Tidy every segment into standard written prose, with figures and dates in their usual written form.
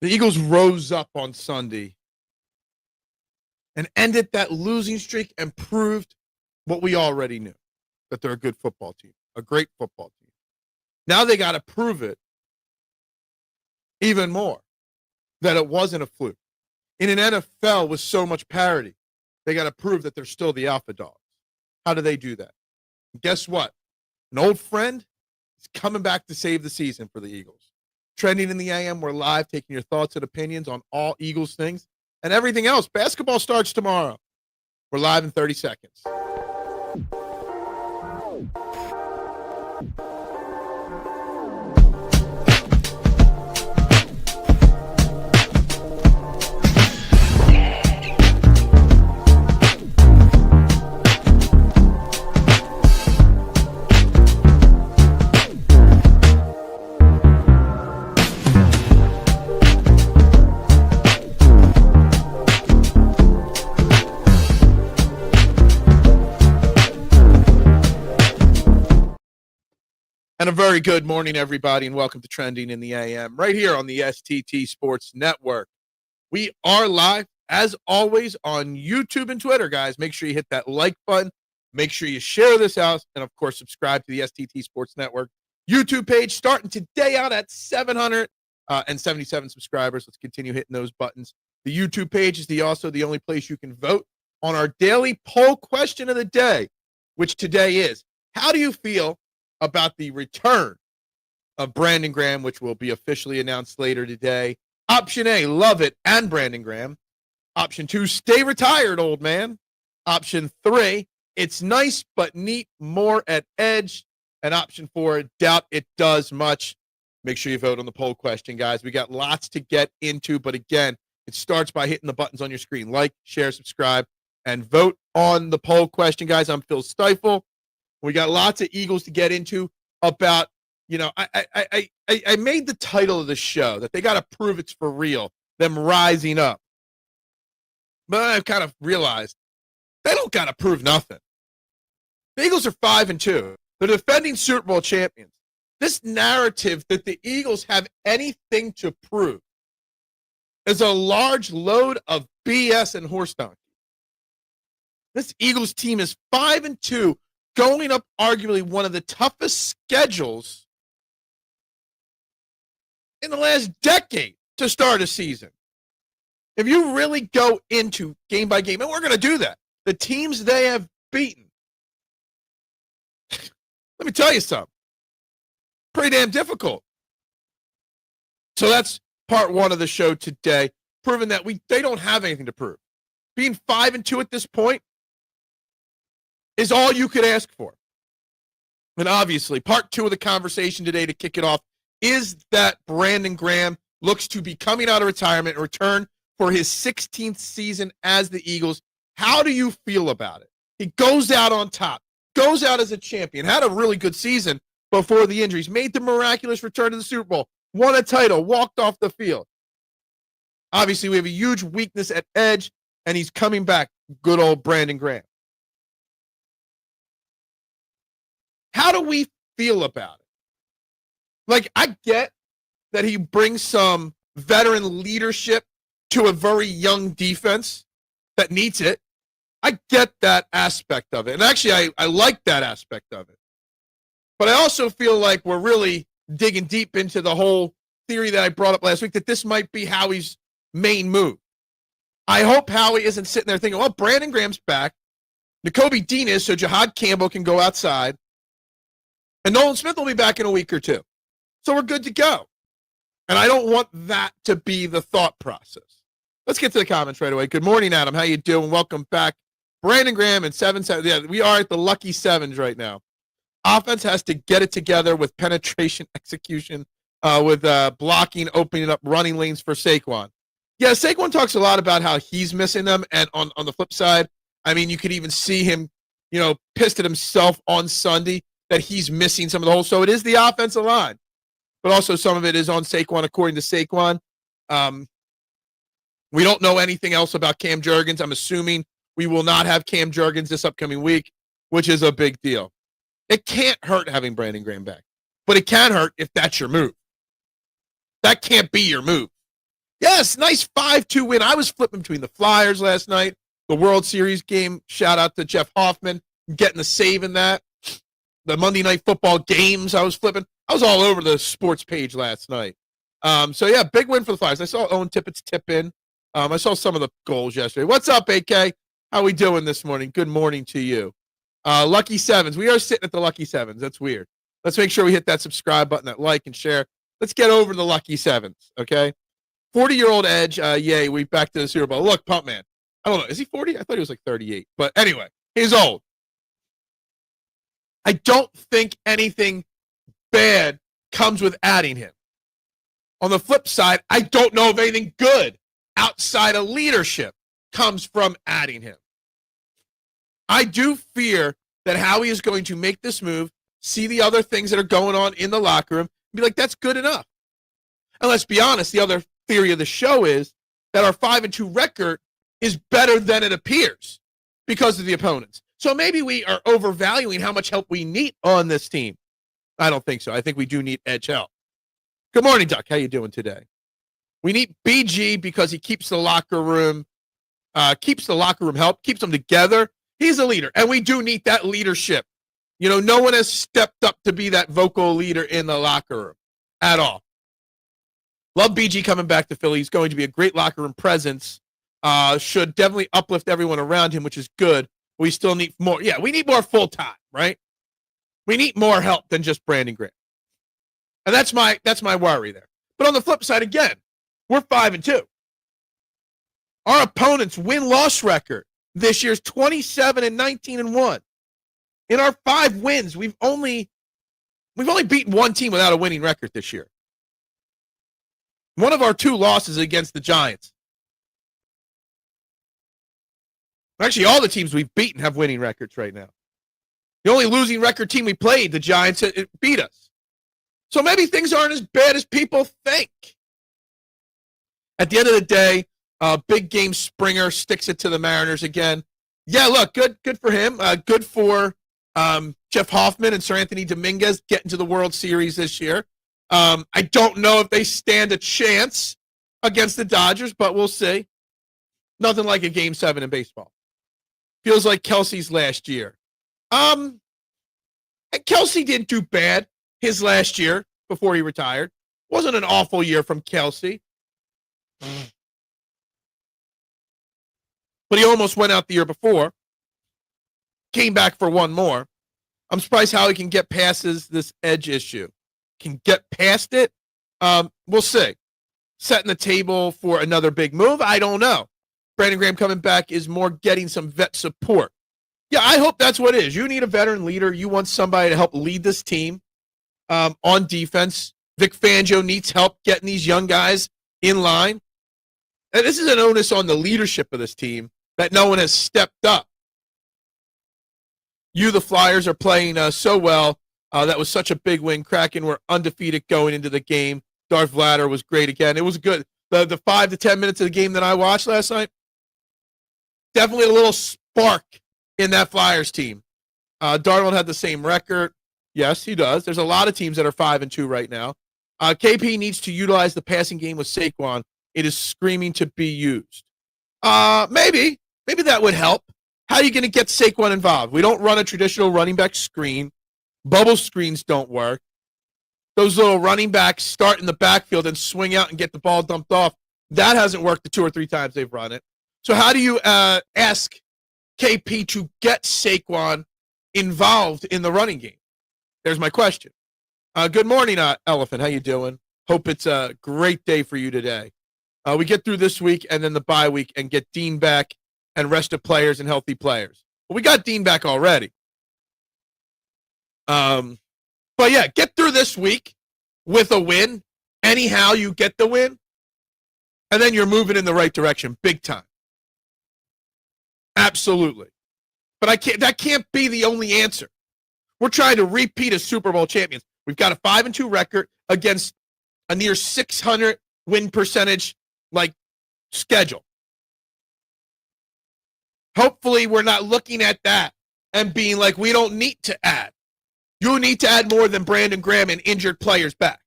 The Eagles rose up on Sunday and ended that losing streak and proved what we already knew, that they're a good football team, a great football team. Now they got to prove it even more, that it wasn't a fluke. In an NFL with so much parity, they got to prove that they're still the alpha dogs. How do they do that? And guess what? An old friend is coming back to save the season for the Eagles. Trending in the AM, we're live, taking your thoughts and opinions on all Eagles things and everything else. Basketball starts tomorrow. We're live in 30 seconds. And a very good morning, everybody, and welcome to Trending in the AM, right here on the STT Sports Network. We are live, as always, on YouTube and Twitter, guys. Make sure you hit that like button. Make sure you share this out, and, of course, subscribe to the STT Sports Network YouTube page, starting today out at 777 subscribers. Let's continue hitting those buttons. The YouTube page is also the only place you can vote on our daily poll question of the day, which today is, how do you feel about the return of Brandon Graham, which will be officially announced later today? Option A, love it, and Brandon Graham. Option 2, stay retired, old man. Option 3, it's nice but need more at edge. And option 4, doubt it does much. Make sure you vote on the poll question, guys. We got lots to get into, but again, it starts by hitting the buttons on your screen. Like, share, subscribe, and vote on the poll question, guys. I'm Phil Stiefel. We got lots of Eagles to get into about, I made the title of the show that they got to prove it's for real, them rising up. But I've kind of realized they don't got to prove nothing. The Eagles are 5-2. They're defending Super Bowl champions. This narrative that the Eagles have anything to prove is a large load of BS and horse donkey. This Eagles team is 5-2. Going up arguably one of the toughest schedules in the last decade to start a season. If you really go into game by game, and we're going to do that, the teams they have beaten, let me tell you something, pretty damn difficult. So that's part one of the show today, proving that they don't have anything to prove. Being 5-2 at this point is all you could ask for. And obviously, part two of the conversation today to kick it off is that Brandon Graham looks to be coming out of retirement and return for his 16th season as the Eagles. How do you feel about it? He goes out on top, goes out as a champion, had a really good season before the injuries, made the miraculous return to the Super Bowl, won a title, walked off the field. Obviously, we have a huge weakness at edge, and he's coming back, good old Brandon Graham. How do we feel about it? Like, I get that he brings some veteran leadership to a very young defense that needs it. I get that aspect of it. And actually, I like that aspect of it. But I also feel like we're really digging deep into the whole theory that I brought up last week, that this might be Howie's main move. I hope Howie isn't sitting there thinking, well, Brandon Graham's back. Nakobe Dean is, so Jihaad Campbell can go outside. And Nolan Smith will be back in a week or two. So we're good to go. And I don't want that to be the thought process. Let's get to the comments right away. Good morning, Adam. How you doing? Welcome back. Brandon Graham and 7-7. Yeah, we are at the lucky sevens right now. Offense has to get it together with penetration, execution, with blocking, opening up running lanes for Saquon. Yeah, Saquon talks a lot about how he's missing them. And on the flip side, I mean, you could even see him, pissed at himself on Sunday that he's missing some of the holes. So it is the offensive line, but also some of it is on Saquon, according to Saquon. We don't know anything else about Cam Jurgens. I'm assuming we will not have Cam Jurgens this upcoming week, which is a big deal. It can't hurt having Brandon Graham back, but it can hurt if that's your move. That can't be your move. Yes, nice 5-2 win. I was flipping between the Flyers last night, the World Series game. Shout out to Jeff Hoffman getting the save in that. The Monday Night Football games I was flipping. I was all over the sports page last night. So, yeah, big win for the Flyers. I saw Owen Tippett's tip in. I saw some of the goals yesterday. What's up, AK? How we doing this morning? Good morning to you. Lucky Sevens. We are sitting at the Lucky Sevens. That's weird. Let's make sure we hit that subscribe button, that like, and share. Let's get over the Lucky Sevens, okay? 40-year-old Edge, yay, we back to the Super Bowl. Look, Pump Man. I don't know. Is he 40? I thought he was like 38. But anyway, he's old. I don't think anything bad comes with adding him. On the flip side, I don't know if anything good outside of leadership comes from adding him. I do fear that Howie is going to make this move, see the other things that are going on in the locker room, and be like, that's good enough. And let's be honest, the other theory of the show is that our 5-2 record is better than it appears because of the opponents. So maybe we are overvaluing how much help we need on this team. I don't think so. I think we do need edge help. Good morning, Duck. How you doing today? We need BG because he keeps the locker room help, keeps them together. He's a leader, and we do need that leadership. You know, no one has stepped up to be that vocal leader in the locker room at all. Love BG coming back to Philly. He's going to be a great locker room presence. Should definitely uplift everyone around him, which is good. We still need more. Yeah, we need more full-time, right? We need more help than just Brandon Graham. And that's my worry there. But on the flip side, again, we're 5-2. Our opponent's win-loss record this year's 27-19-1. In our 5 wins, we've only beaten one team without a winning record this year. One of our 2 losses against the Giants. Actually, all the teams we've beaten have winning records right now. The only losing record team we played, the Giants, it beat us. So maybe things aren't as bad as people think. At the end of the day, big game Springer sticks it to the Mariners again. Yeah, look, good for him. Good for Jeff Hoffman and Sir Anthony Dominguez getting to the World Series this year. I don't know if they stand a chance against the Dodgers, but we'll see. Nothing like a Game 7 in baseball. Feels like Kelsey's last year. And Kelsey didn't do bad his last year before he retired. Wasn't an awful year from Kelsey. But he almost went out the year before. Came back for one more. I'm surprised how he can get past this edge issue. Can get past it? We'll see. Setting the table for another big move? I don't know. Brandon Graham coming back is more getting some vet support. Yeah, I hope that's what it is. You need a veteran leader. You want somebody to help lead this team on defense. Vic Fangio needs help getting these young guys in line. And this is an onus on the leadership of this team that no one has stepped up. The Flyers, are playing so well. That was such a big win. Kraken were undefeated going into the game. Darth Vlader was great again. It was good. The 5 to 10 minutes of the game that I watched last night, definitely a little spark in that Flyers team. Darnold had the same record. Yes, he does. There's a lot of teams that are 5-2 right now. KP needs to utilize the passing game with Saquon. It is screaming to be used. Maybe that would help. How are you going to get Saquon involved? We don't run a traditional running back screen. Bubble screens don't work. Those little running backs start in the backfield and swing out and get the ball dumped off. That hasn't worked the 2 or 3 times they've run it. So how do you ask KP to get Saquon involved in the running game? There's my question. Good morning, Elephant. How you doing? Hope it's a great day for you today. We get through this week and then the bye week and get Dean back and rest of players and healthy players. Well, we got Dean back already. But yeah, get through this week with a win. Anyhow, you get the win. And then you're moving in the right direction, big time. Absolutely. But that can't be the only answer. We're trying to repeat as Super Bowl champions. We've got a 5-2 record against a near 600 win percentage schedule. Hopefully we're not looking at that and being like, we don't need to add. You need to add more than Brandon Graham and injured players back.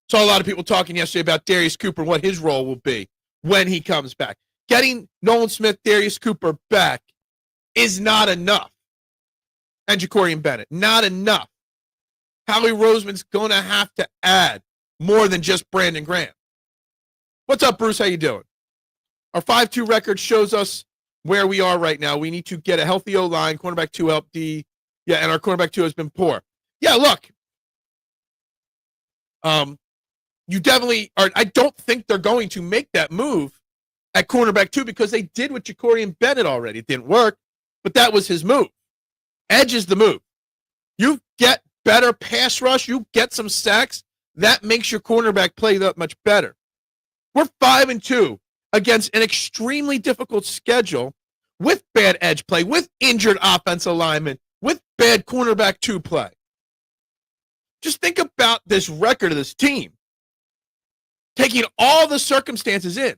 Saw a lot of people talking yesterday about Darius Cooper and what his role will be when he comes back. Getting Nolan Smith, Darius Cooper back is not enough. And Jacorian Bennett, not enough. Howie Roseman's going to have to add more than just Brandon Graham. What's up, Bruce? How you doing? Our 5-2 record shows us where we are right now. We need to get a healthy O-line, cornerback 2 help D. Yeah, and our cornerback 2 has been poor. Yeah, look. You definitely are. I don't think they're going to make that move at cornerback 2 because they did with Jacorian Bennett already. It didn't work, but that was his move. Edge is the move. You get better pass rush. You get some sacks. That makes your cornerback play that much better. We're 5-2 against an extremely difficult schedule with bad edge play, with injured offensive linemen, with bad cornerback 2 play. Just think about this record of this team. Taking all the circumstances in.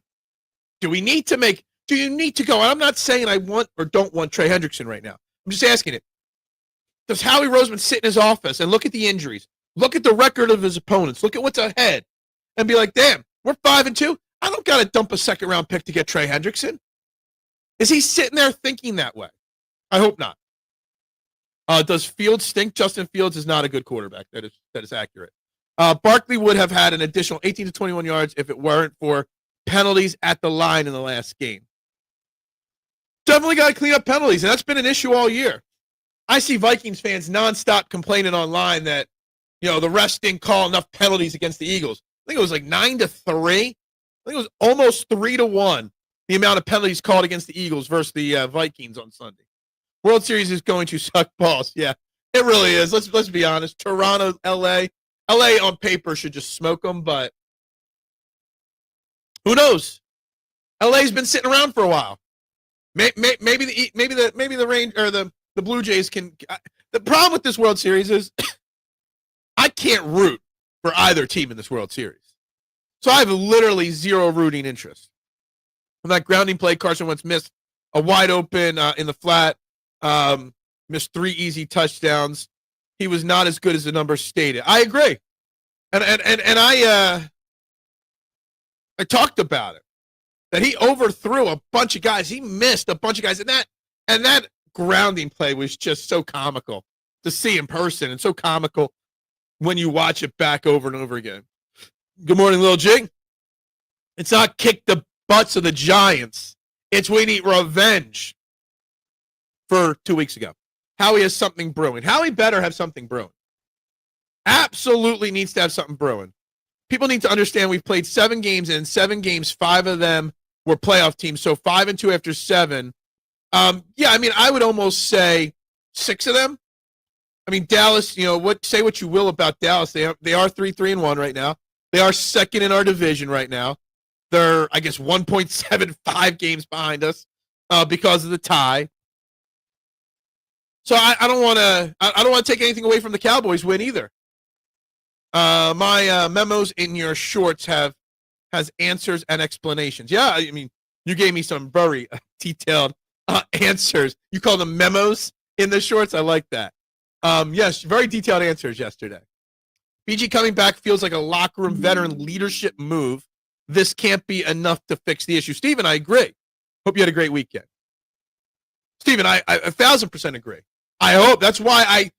Do you need to go? And I'm not saying I want or don't want Trey Hendrickson right now. I'm just asking it. Does Howie Roseman sit in his office and look at the injuries, look at the record of his opponents, look at what's ahead, and be like, damn, we're 5-2? I don't got to dump a second-round pick to get Trey Hendrickson. Is he sitting there thinking that way? I hope not. Does Fields stink? Justin Fields is not a good quarterback. That is accurate. Barkley would have had an additional 18 to 21 yards if it weren't for penalties at the line in the last game. Definitely got to clean up penalties, and that's been an issue all year. I see Vikings fans nonstop complaining online that, the refs didn't call enough penalties against the Eagles. I think it was like 9-3. I think it was almost 3-1, the amount of penalties called against the Eagles versus the Vikings on Sunday. World Series is going to suck balls. Yeah, it really is. Let's be honest. Toronto, LA on paper should just smoke them, but who knows? LA's been sitting around for a while. Maybe the Rain or the Blue Jays can. The problem with this World Series is I can't root for either team in this World Series, so I have literally zero rooting interest. On that grounding play, Carson Wentz missed a wide open in the flat, missed 3 easy touchdowns. He was not as good as the numbers stated. I agree, and I talked about it, that he overthrew a bunch of guys. He missed a bunch of guys, and that grounding play was just so comical to see in person, and so comical when you watch it back over and over again. Good morning, Lil Jig. It's not kick the butts of the Giants. It's we need revenge for 2 weeks ago. Howie has something brewing. Howie better have something brewing. Absolutely needs to have something brewing. People need to understand we've played 7 games, and in 7 games, 5 of them were playoff teams. So 5-2 after 7. I would almost say 6 of them. I mean, Dallas, say what you will about Dallas. They are 3-3-1 right now. They are second in our division right now. They're, 1.75 games behind us because of the tie. So I don't want to take anything away from the Cowboys win either. My memos in your shorts has answers and explanations. Yeah, you gave me some very detailed answers. You call them memos in the shorts. I like that. Yes, very detailed answers yesterday. BG coming back feels like a locker room veteran leadership move. This can't be enough to fix the issue. Steven, I agree. Hope you had a great weekend. Steven, I 1,000% agree. I hope. That's why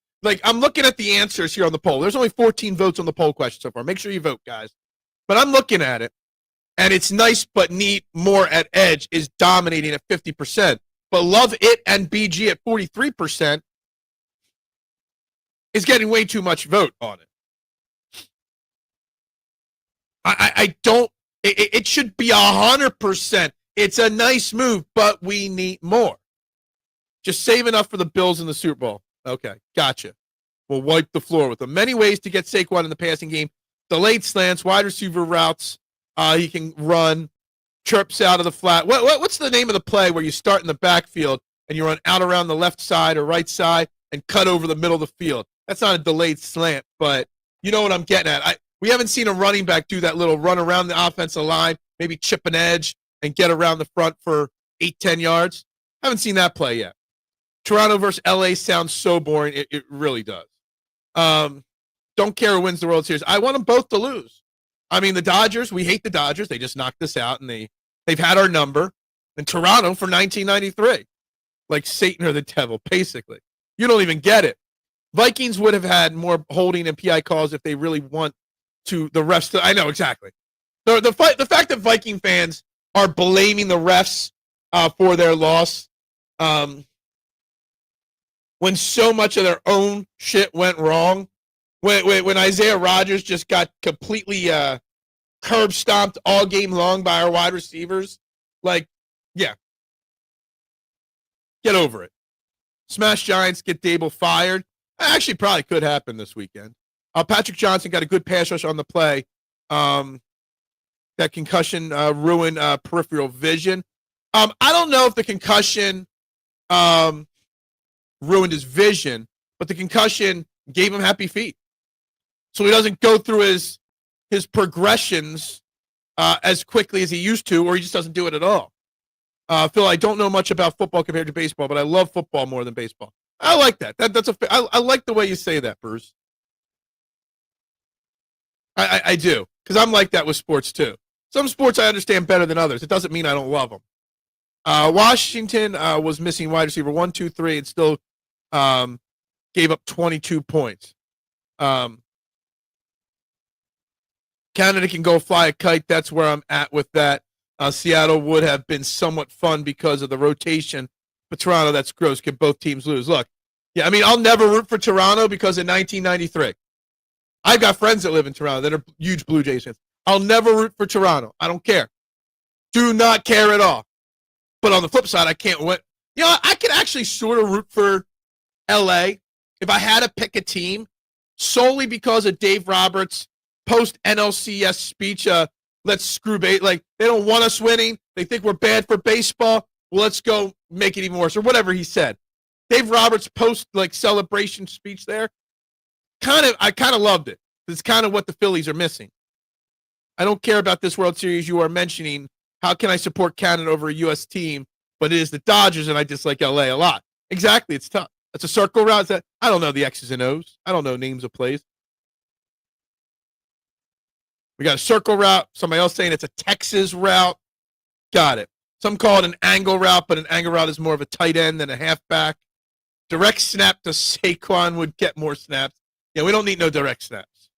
I'm looking at the answers here on the poll. There's only 14 votes on the poll question so far. Make sure you vote, guys. But I'm looking at it, and it's nice but neat more at edge is dominating at 50%. But love it and BG at 43% is getting way too much vote on it. I don't. It should be 100%. It's a nice move, but we need more. Just save enough for the Bills in the Super Bowl. Okay, gotcha. We'll wipe the floor with them. Many ways to get Saquon in the passing game. Delayed slants, wide receiver routes. He can run, chirps out of the flat. What's the name of the play where you start in the backfield and you run out around the left side or right side and cut over the middle of the field? That's not a delayed slant, but you know what I'm getting at. We haven't seen a running back do that little run around the offensive line, maybe chip an edge and get around the front for 8-10 yards. Haven't seen that play yet. Toronto versus LA sounds so boring. It really does. Don't care who wins the World Series. I want them both to lose. I mean, the Dodgers, we hate the Dodgers. They just knocked us out, and they've had our number. And Toronto for 1993. Like Satan or the devil, basically. You don't even get it. Vikings would have had more holding and PI calls if they really want to the refs. I know, exactly. The fact that Viking fans are blaming the refs for their loss when so much of their own shit went wrong, when Isaiah Rodgers just got completely curb stomped all game long by our wide receivers, like, yeah. Get over it. Smash Giants, get Dable fired. Actually, probably could happen this weekend. Patrick Johnson got a good pass rush on the play. That concussion ruined peripheral vision. I don't know if the concussion ruined his vision, but the concussion gave him happy feet. So he doesn't go through his progressions as quickly as he used to, or he just doesn't do it at all. Phil, I don't know much about football compared to baseball, but I love football more than baseball. I like that. I like the way you say that, Bruce. I do, because I'm like that with sports too. Some sports I understand better than others. It doesn't mean I don't love them. Washington was missing wide receiver 1, 2, 3, and still gave up 22 points. Canada can go fly a kite. That's where I'm at with that. Seattle would have been somewhat fun because of the rotation. But Toronto, that's gross. Can both teams lose? Look, yeah, I mean, I'll never root for Toronto because in 1993, I've got friends that live in Toronto that are huge Blue Jays fans. I'll never root for Toronto. I don't care. Do not care at all. But on the flip side, I can't win. You know, I could actually sort of root for L.A. if I had to pick a team solely because of Dave Roberts' post-NLCS speech. Let's screw bait. Like, they don't want us winning. They think we're bad for baseball. Well, let's go make it even worse, or whatever he said. Dave Roberts' celebration speech there, I kind of loved it. It's kind of what the Phillies are missing. I don't care about this World Series you are mentioning. How can I support Canada over a U.S. team? But it is the Dodgers, and I dislike L.A. a lot. Exactly, it's tough. It's a circle route. I don't know the X's and O's. I don't know names of plays. We got a circle route. Somebody else saying it's a Texas route. Got it. Some call it an angle route, but an angle route is more of a tight end than a halfback. Direct snap to Saquon would get more snaps. Yeah, we don't need no direct snaps.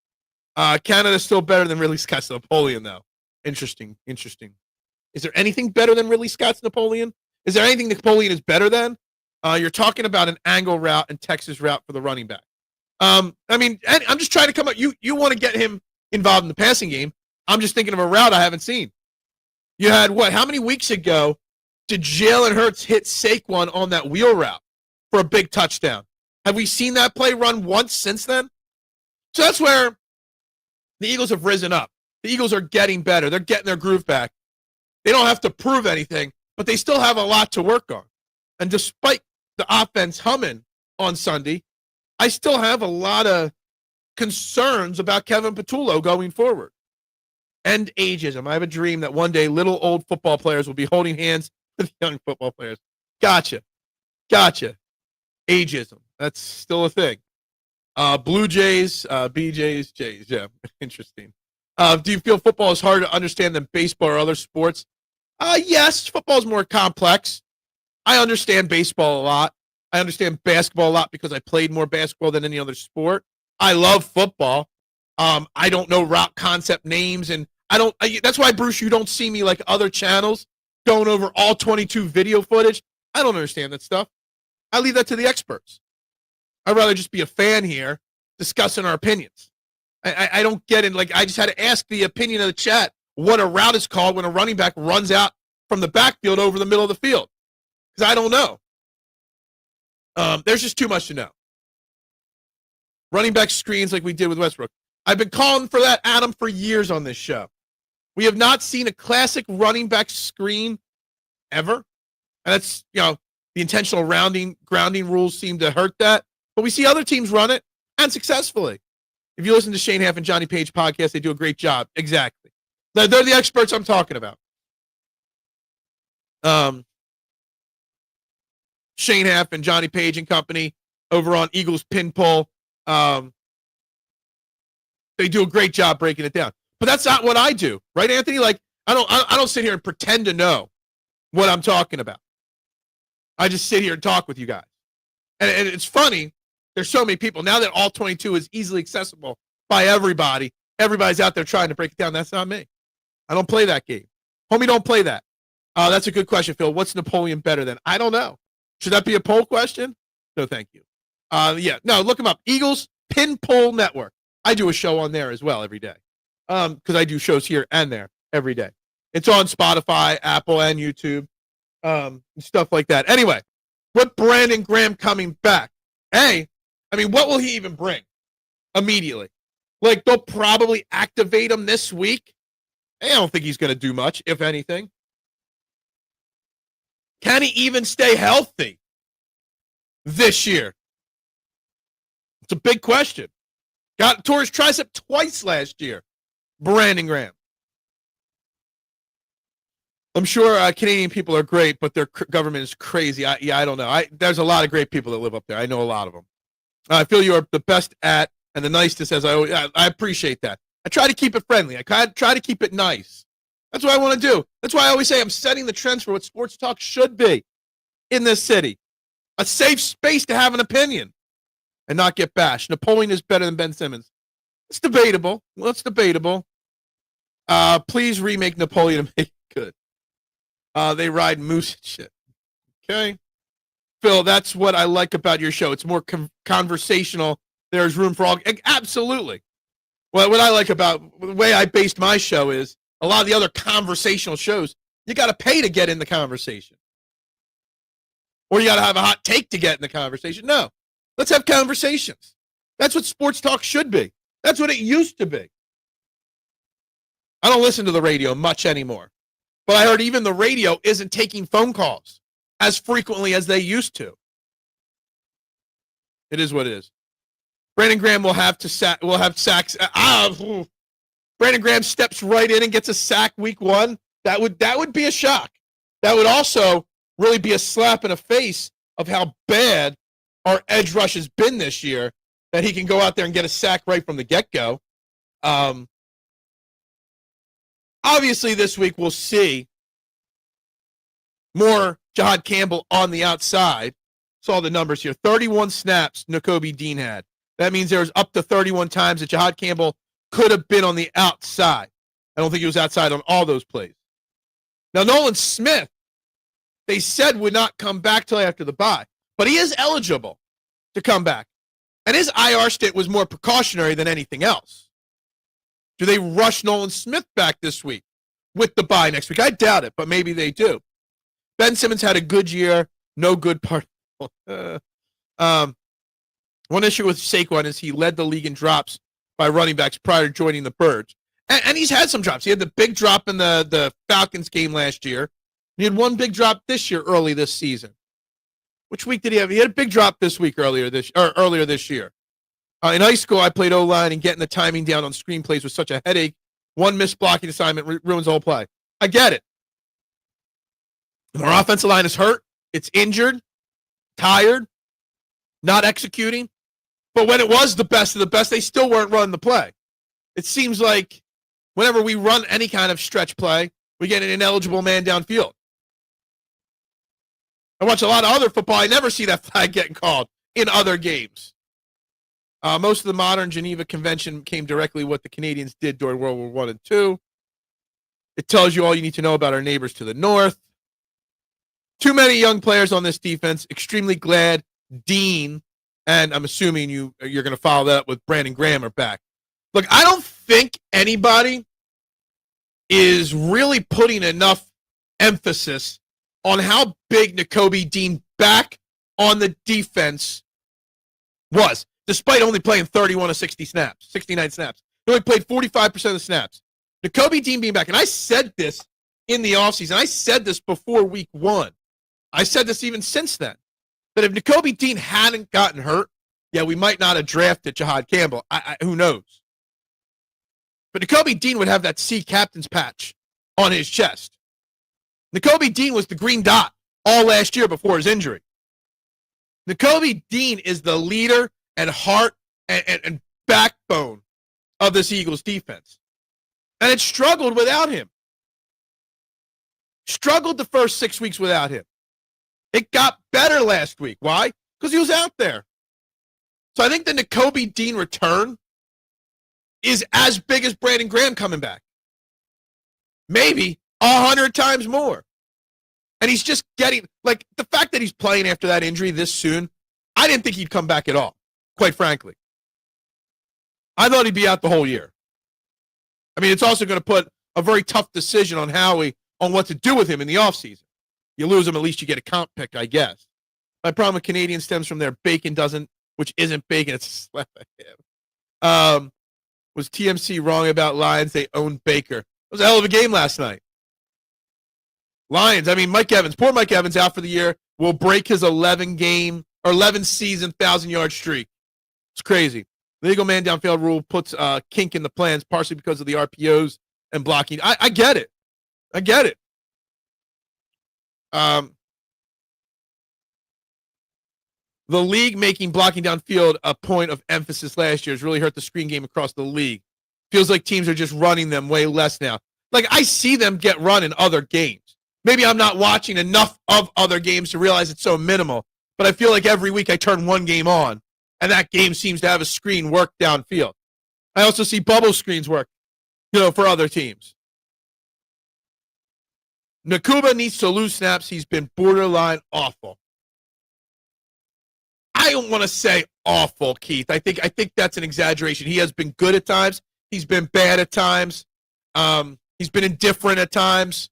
Canada's still better than Ridley Scott's Napoleon, though. Interesting. Is there anything better than Ridley Scott's Napoleon? Is there anything Napoleon is better than? You're talking about an angle route and Texas route for the running back. I mean, I'm just trying to come up. You want to get him involved in the passing game. I'm just thinking of a route I haven't seen. You had what? How many weeks ago did Jalen Hurts hit Saquon on that wheel route for a big touchdown? Have we seen that play run once since then? So that's where the Eagles have risen up. The Eagles are getting better. They're getting their groove back. They don't have to prove anything, but they still have a lot to work on. And despite the offense humming on Sunday, I still have a lot of concerns about Kevin Patullo going forward. And ageism. I have a dream that one day little old football players will be holding hands with young football players. Gotcha. Ageism. That's still a thing. Blue Jays, BJs, Jays. Yeah, interesting. Do you feel football is harder to understand than baseball or other sports? Yes, football is more complex. I understand baseball a lot. I understand basketball a lot because I played more basketball than any other sport. I love football. I don't know route concept names, and that's why, Bruce, you don't see me like other channels going over all 22 video footage. I don't understand that stuff. I leave that to the experts. I'd rather just be a fan here discussing our opinions. I don't get it. Like, I just had to ask the opinion of the chat what a route is called when a running back runs out from the backfield over the middle of the field, because I don't know. There's just too much to know. Running back screens like we did with Westbrook. I've been calling for that, Adam, for years on this show. We have not seen a classic running back screen ever. And that's, the intentional grounding rules seem to hurt that. But we see other teams run it, and successfully. If you listen to Shane Half and Johnny Page podcast, they do a great job. Exactly. They're the experts I'm talking about. Shane Half and Johnny Page and company over on Eagles Pin Pull. They do a great job breaking it down. But that's not what I do, right, Anthony? Like, I don't sit here and pretend to know what I'm talking about. I just sit here and talk with you guys. And it's funny, there's so many people. Now that all 22 is easily accessible by everybody, everybody's out there trying to break it down. That's not me. I don't play that game. Homie, don't play that. That's a good question, Phil. What's Napoleon better than? I don't know. Should that be a poll question? No, thank you. Look him up. Eagles Pin Poll Network. I do a show on there as well every day because I do shows here and there every day. It's on Spotify, Apple, and YouTube, stuff like that. Anyway, with Brandon Graham coming back, what will he even bring immediately? Like, they'll probably activate him this week. I don't think he's going to do much, if anything. Can he even stay healthy this year? It's a big question. Tore his tricep twice last year. Brandon Graham. I'm sure Canadian people are great, but their government is crazy. I don't know. There's a lot of great people that live up there. I know a lot of them. I feel you are the best at and the nicest as I appreciate that. I try to keep it friendly. I try to keep it nice. That's what I want to do. That's why I always say I'm setting the trends for what sports talk should be in this city. A safe space to have an opinion and not get bashed. Napoleon is better than Ben Simmons. It's debatable. Well, it's debatable. Please remake Napoleon and make it good. They ride moose and shit. Okay. Phil, that's what I like about your show. It's more conversational. There's room for all. Absolutely. Well, what I like about the way I based my show is a lot of the other conversational shows, you got to pay to get in the conversation. Or you got to have a hot take to get in the conversation. No. Let's have conversations. That's what sports talk should be. That's what it used to be. I don't listen to the radio much anymore. But I heard even the radio isn't taking phone calls as frequently as they used to. It is what it is. Brandon Graham will have sacks. Brandon Graham steps right in and gets a sack week 1. That would be a shock. That would also really be a slap in the face of how bad our edge rush has been this year, that he can go out there and get a sack right from the get-go. Obviously, this week we'll see more Jihaad Campbell on the outside. Saw the numbers here. 31 snaps Nakobe Dean had. That means there's up to 31 times that Jihaad Campbell could have been on the outside. I don't think he was outside on all those plays. Now, Nolan Smith, they said would not come back till after the bye, but he is eligible to come back. And his IR stint was more precautionary than anything else. Do they rush Nolan Smith back this week with the bye next week? I doubt it, but maybe they do. Ben Simmons had a good year, no good part. One issue with Saquon is he led the league in drops by running backs prior to joining the Birds. And he's had some drops. He had the big drop in the Falcons game last year. He had one big drop this year, early this season. Which week did he have? He had a big drop this week earlier this year. In high school, I played O-line, and getting the timing down on screenplays was such a headache. One missed blocking assignment ruins the whole play. I get it. Our offensive line is hurt. It's injured, tired, not executing. But when it was the best of the best, they still weren't running the play. It seems like whenever we run any kind of stretch play, we get an ineligible man downfield. I watch a lot of other football. I never see that flag getting called in other games. Most of the modern Geneva Convention came directly what the Canadians did during World War I and II. It tells you all you need to know about our neighbors to the north. Too many young players on this defense. Extremely glad Dean, and I'm assuming you're going to follow that up with Brandon Graham, are back. Look, I don't think anybody is really putting enough emphasis on how big Nakobe Dean back on the defense was, despite only playing 31 of 69 snaps. He only played 45% of the snaps. Nakobe Dean being back, and I said this in the offseason. I said this before week 1. I said this even since then, that if Nakobe Dean hadn't gotten hurt, yeah, we might not have drafted Jihaad Campbell. Who knows? But Nakobe Dean would have that C captain's patch on his chest. Nakobe Dean was the green dot all last year before his injury. Nakobe Dean is the leader and heart and backbone of this Eagles defense. And it struggled without him. Struggled the first 6 weeks without him. It got better last week. Why? Because he was out there. So I think the Nakobe Dean return is as big as Brandon Graham coming back. Maybe 100 times more. And he's just getting, like, the fact that he's playing after that injury this soon, I didn't think he'd come back at all, quite frankly. I thought he'd be out the whole year. I mean, it's also going to put a very tough decision on Howie on what to do with him in the offseason. You lose him, at least you get a comp pick, I guess. My problem with Canadian stems from their Bacon doesn't, which isn't Bacon, it's a slap at him. Was TMC wrong about Lions? They own Baker. It was a hell of a game last night. Lions, I mean, Mike Evans, poor Mike Evans out for the year, will break his 11 season 1,000-yard streak. It's crazy. The legal man downfield rule puts kink in the plans, partially because of the RPOs and blocking. I get it. I get it. The league making blocking downfield a point of emphasis last year has really hurt the screen game across the league. Feels like teams are just running them way less now. Like, I see them get run in other games. Maybe I'm not watching enough of other games to realize it's so minimal, but I feel like every week I turn one game on, and that game seems to have a screen work downfield. I also see bubble screens work, for other teams. Nakobe needs to lose snaps. He's been borderline awful. I don't want to say awful, Keith. I think that's an exaggeration. He has been good at times. He's been bad at times. He's been indifferent at times.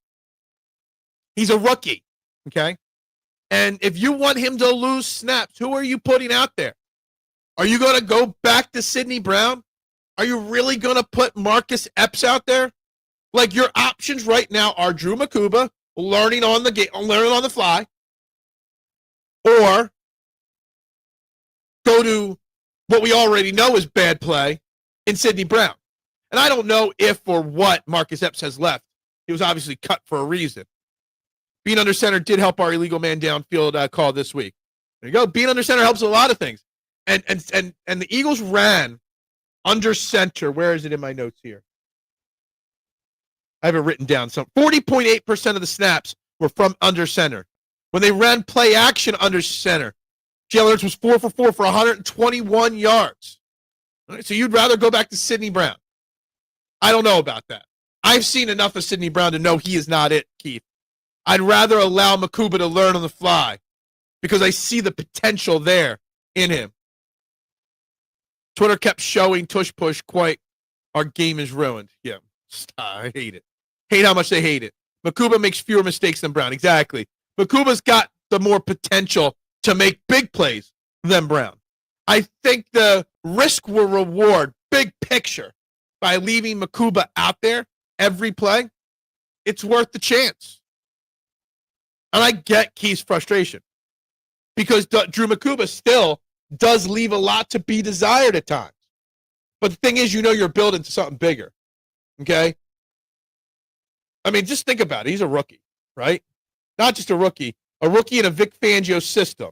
He's a rookie, okay? And if you want him to lose snaps, who are you putting out there? Are you going to go back to Sidney Brown? Are you really going to put Marcus Epps out there? Like, your options right now are Drew Nakobe, learning on the fly, or go to what we already know is bad play in Sidney Brown. And I don't know if or what Marcus Epps has left. He was obviously cut for a reason. Being under center did help our illegal man downfield call this week. There you go. Being under center helps a lot of things. And the Eagles ran under center. Where is it in my notes here? I have it written down. So 40.8% of the snaps were from under center. When they ran play action under center, Jalen Hurts was 4 for 4 for 121 yards. All right, so you'd rather go back to Sidney Brown. I don't know about that. I've seen enough of Sidney Brown to know he is not it, Keith. I'd rather allow Nakobe to learn on the fly because I see the potential there in him. Twitter kept showing tush push quite, our game is ruined. Yeah, I hate it. Hate how much they hate it. Nakobe makes fewer mistakes than Brown. Exactly. Nakobe's got the more potential to make big plays than Brown. I think the risk will reward, big picture, by leaving Nakobe out there every play, it's worth the chance. And I get Keith's frustration because Drew Nakobe still does leave a lot to be desired at times. But the thing is, you're building to something bigger, okay? I mean, just think about it. He's a rookie, right? Not just a rookie in a Vic Fangio system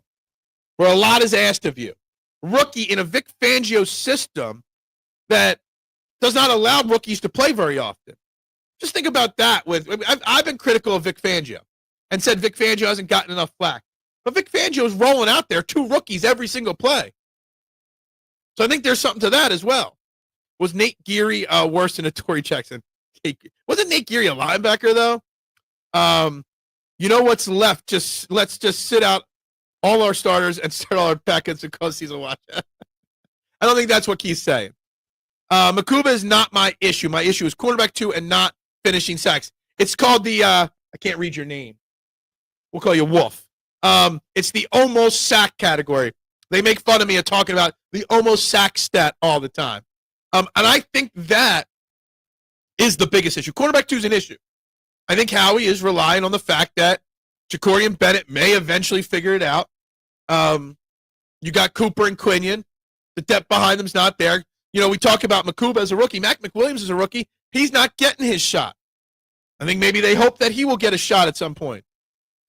where a lot is asked of you. Rookie in a Vic Fangio system that does not allow rookies to play very often. Just think about that. I've been critical of Vic Fangio and said Vic Fangio hasn't gotten enough flack. But Vic Fangio is rolling out there 2 rookies every single play. So I think there's something to that as well. Was Nate Geary worse than a Torrey Jackson? Wasn't Nate Geary a linebacker, though? You know what's left? Let's just sit out all our starters and start all our backups and cause season watch. I don't think that's what Keith's saying. Nakobe is not my issue. My issue is quarterback 2 and not finishing sacks. It's called the, I can't read your name. We'll call you Wolf. It's the almost sack category. They make fun of me of talking about the almost sack stat all the time. And I think that is the biggest issue. Quarterback 2 is an issue. I think Howie is relying on the fact that Jacorian Bennett may eventually figure it out. You got Cooper and Quinyon. The depth behind them is not there. We talk about Nakobe as a rookie. Mac McWilliams is a rookie. He's not getting his shot. I think maybe they hope that he will get a shot at some point.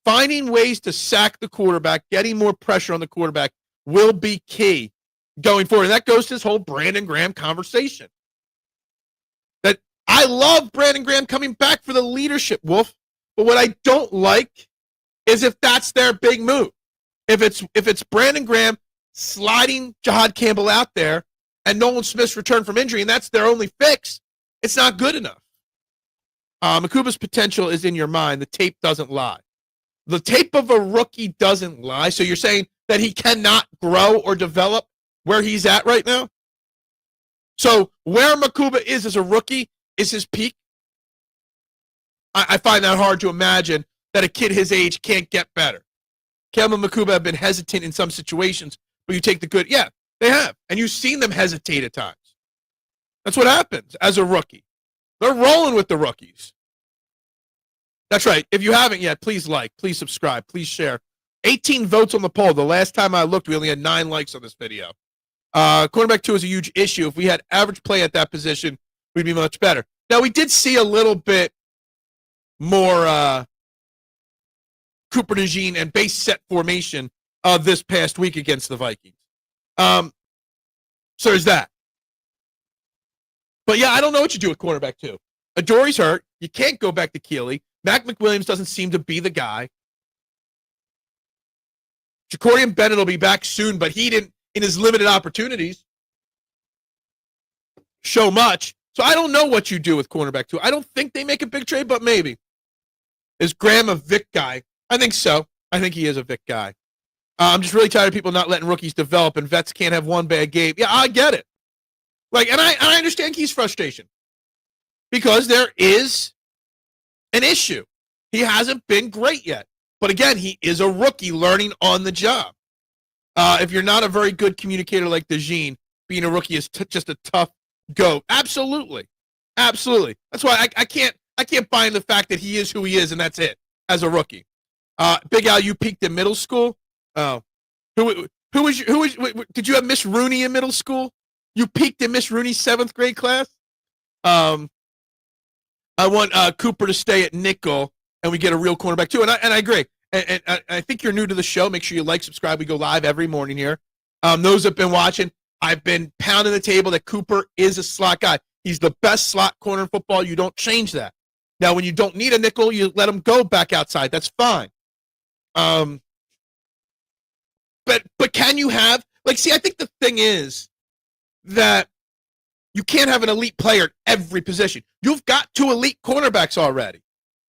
Finding ways to sack the quarterback, getting more pressure on the quarterback will be key going forward. And that goes to this whole Brandon Graham conversation. That I love Brandon Graham coming back for the leadership, Wolf. But what I don't like is if that's their big move. If it's Brandon Graham sliding Jihaad Campbell out there and Nolan Smith's return from injury, and that's their only fix, it's not good enough. Nakobe's potential is in your mind. The tape doesn't lie. The tape of a rookie doesn't lie. So you're saying that he cannot grow or develop where he's at right now? So where Nakobe is as a rookie is his peak? I find that hard to imagine that a kid his age can't get better. Campbell and Nakobe have been hesitant in some situations, but you take the good. Yeah, they have. And you've seen them hesitate at times. That's what happens as a rookie. They're rolling with the rookies. That's right. If you haven't yet, please like, please subscribe, please share. 18 votes on the poll. The last time I looked, we only had 9 likes on this video. Cornerback 2 is a huge issue. If we had average play at that position, we'd be much better. Now, we did see a little bit more Cooper Dejean and base set formation this past week against the Vikings. So there's that. But, yeah, I don't know what you do with cornerback 2. Adoree's hurt. You can't go back to Keeley. Mac McWilliams doesn't seem to be the guy. Jacorian Bennett will be back soon, but he didn't, in his limited opportunities, show much. So I don't know what you do with cornerback 2. I don't think they make a big trade, but maybe. Is Graham a Vic guy? I think so. I think he is a Vic guy. I'm just really tired of people not letting rookies develop, and vets can't have one bad game. Yeah, I get it. And I understand Key's frustration because there is an issue. He hasn't been great yet. But again, he is a rookie learning on the job. If you're not a very good communicator like Dejean, being a rookie is just a tough go. Absolutely. Absolutely. That's why I can't buy into the fact that he is who he is, and that's it, as a rookie. Big Al, you peaked in middle school? Oh. Did you have Miss Rooney in middle school? You peaked in Miss Rooney's 7th grade class? I want Cooper to stay at nickel, and we get a real cornerback too. And I agree. And I think you're new to the show. Make sure you like, subscribe. We go live every morning here. Those that have been watching, I've been pounding the table that Cooper is a slot guy. He's the best slot corner in football. You don't change that. Now, when you don't need a nickel, you let him go back outside. That's fine. But can you have, I think the thing is that you can't have an elite player at every position. You've got 2 elite cornerbacks already.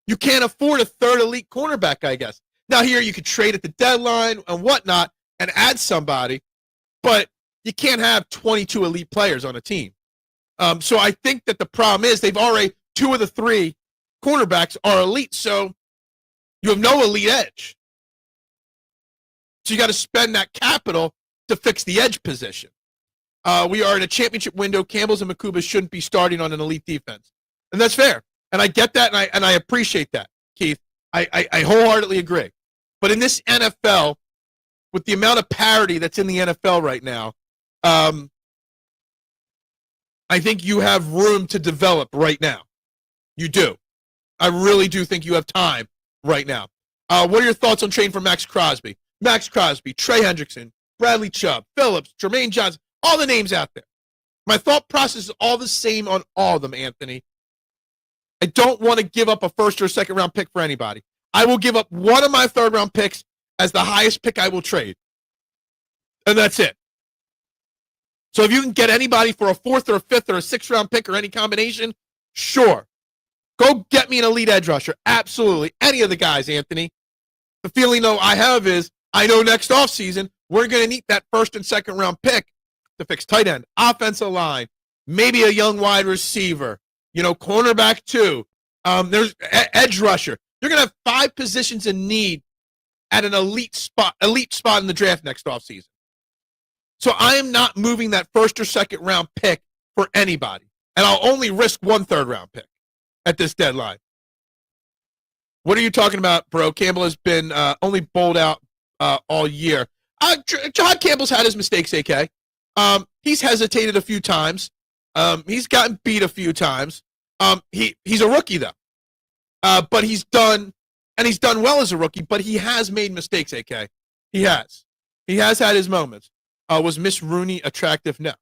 You can't afford a 3rd elite cornerback, I guess. Now, here you could trade at the deadline and whatnot and add somebody, but you can't have 22 elite players on a team. So I think that the problem is they've already, 2 of the 3 cornerbacks are elite, so you have no elite edge. So you got to spend that capital to fix the edge position. We are in a championship window. Campbell's and Nakobe shouldn't be starting on an elite defense. And that's fair. And I get that, and I appreciate that, Keith. I wholeheartedly agree. But in this NFL, with the amount of parity that's in the NFL right now, I think you have room to develop right now. You do. I really do think you have time right now. What are your thoughts on trading for Max Crosby? Max Crosby, Trey Hendrickson, Bradley Chubb, Phillips, Jermaine Johnson, all the names out there. My thought process is all the same on all of them, Anthony. I don't want to give up a 1st or 2nd round pick for anybody. I will give up one of my 3rd round picks as the highest pick I will trade. And that's it. So if you can get anybody for a 4th or a 5th or a 6th round pick or any combination, sure. Go get me an elite edge rusher. Absolutely. Any of the guys, Anthony. The feeling, though, I have is I know next offseason we're going to need that 1st and 2nd round pick to fix tight end, offensive line, maybe a young wide receiver, cornerback 2. There's edge rusher. You're going to have 5 positions in need at an elite spot in the draft next offseason. So I am not moving that 1st or 2nd round pick for anybody. And I'll only risk 1 3rd round pick at this deadline. What are you talking about, bro? Campbell has been only bowled out all year. Jihaad Campbell's had his mistakes, AK. He's hesitated a few times. He's gotten beat a few times. He's a rookie, though. But he's done well as a rookie, but he has made mistakes, AK. He has. He has had his moments. Was Miss Rooney attractive? No.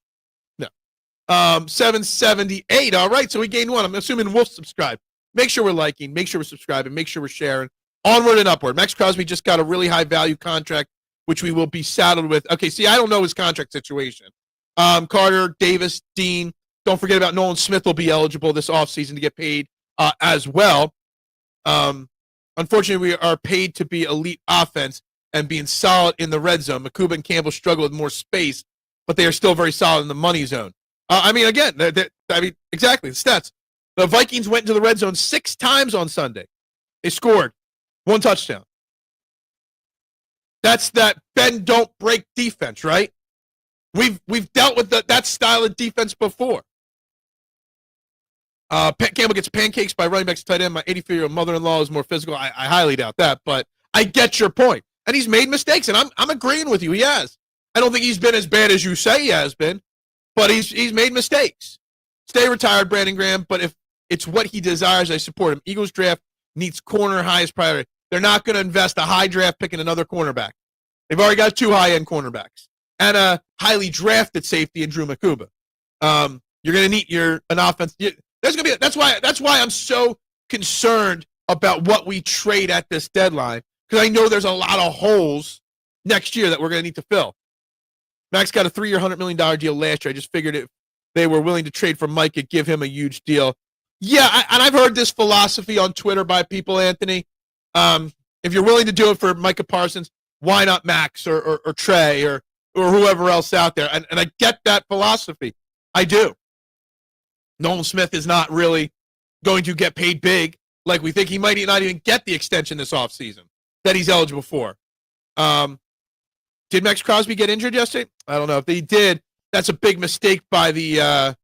778. All right, so we gained one. I'm assuming Wolf subscribed. Make sure we're liking, make sure we're subscribing, make sure we're sharing. Onward and upward. Max Crosby just got a really high value contract, which we will be saddled with. Okay, see, I don't know his contract situation. Carter, Davis, Dean. Don't forget about Nolan Smith will be eligible this offseason to get paid as well. Unfortunately, we are paid to be elite offense and being solid in the red zone. Nakobe and Campbell struggle with more space, but they are still very solid in the money zone. Again, exactly, the stats. The Vikings went into the red zone 6 times on Sunday. They scored 1 touchdown. That's that bend, don't break defense, right? We've dealt with that style of defense before. Campbell gets pancakes by running backs tight end. My 84-year-old mother-in-law is more physical. I highly doubt that, but I get your point. And he's made mistakes, and I'm agreeing with you. He has. I don't think he's been as bad as you say he has been, but he's made mistakes. Stay retired, Brandon Graham, but if it's what he desires, I support him. Eagles draft needs corner highest priority. They're not going to invest a high draft pick in another cornerback. They've already got 2 high-end cornerbacks and a highly drafted safety in Drew Nakobe. You're going to need an offense. There's going to be that's why I'm so concerned about what we trade at this deadline, because I know there's a lot of holes next year that we're going to need to fill. Max got a 3-year, $100 million deal last year. I just figured if they were willing to trade for Micah, give him a huge deal. Yeah, and I've heard this philosophy on Twitter by people, Anthony. If you're willing to do it for Micah Parsons, why not Max or Trey or whoever else out there? And I get that philosophy. I do. Nolan Smith is not really going to get paid big like we think. He might not even get the extension this offseason that he's eligible for. Did Max Crosby get injured yesterday? I don't know. If he did, that's a big mistake by the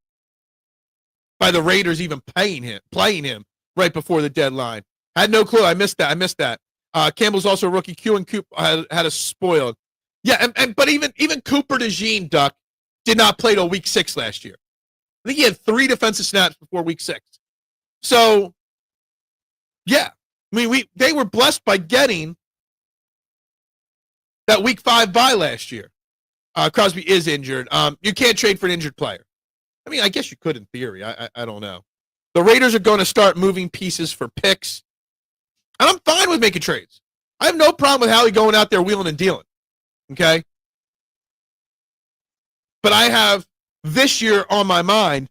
Raiders even playing him right before the deadline. I had no clue. I missed that. Campbell's also a rookie. Q and Coop had a spoiled. Yeah, but even Cooper Dejean, Duck, did not play till week 6 last year. I think he had 3 defensive snaps before week 6. So, yeah. They were blessed by getting that week 5 bye last year. Crosby is injured. You can't trade for an injured player. I guess you could in theory. I don't know. The Raiders are going to start moving pieces for picks. And I'm fine with making trades. I have no problem with Howie going out there wheeling and dealing. Okay? But I have this year on my mind,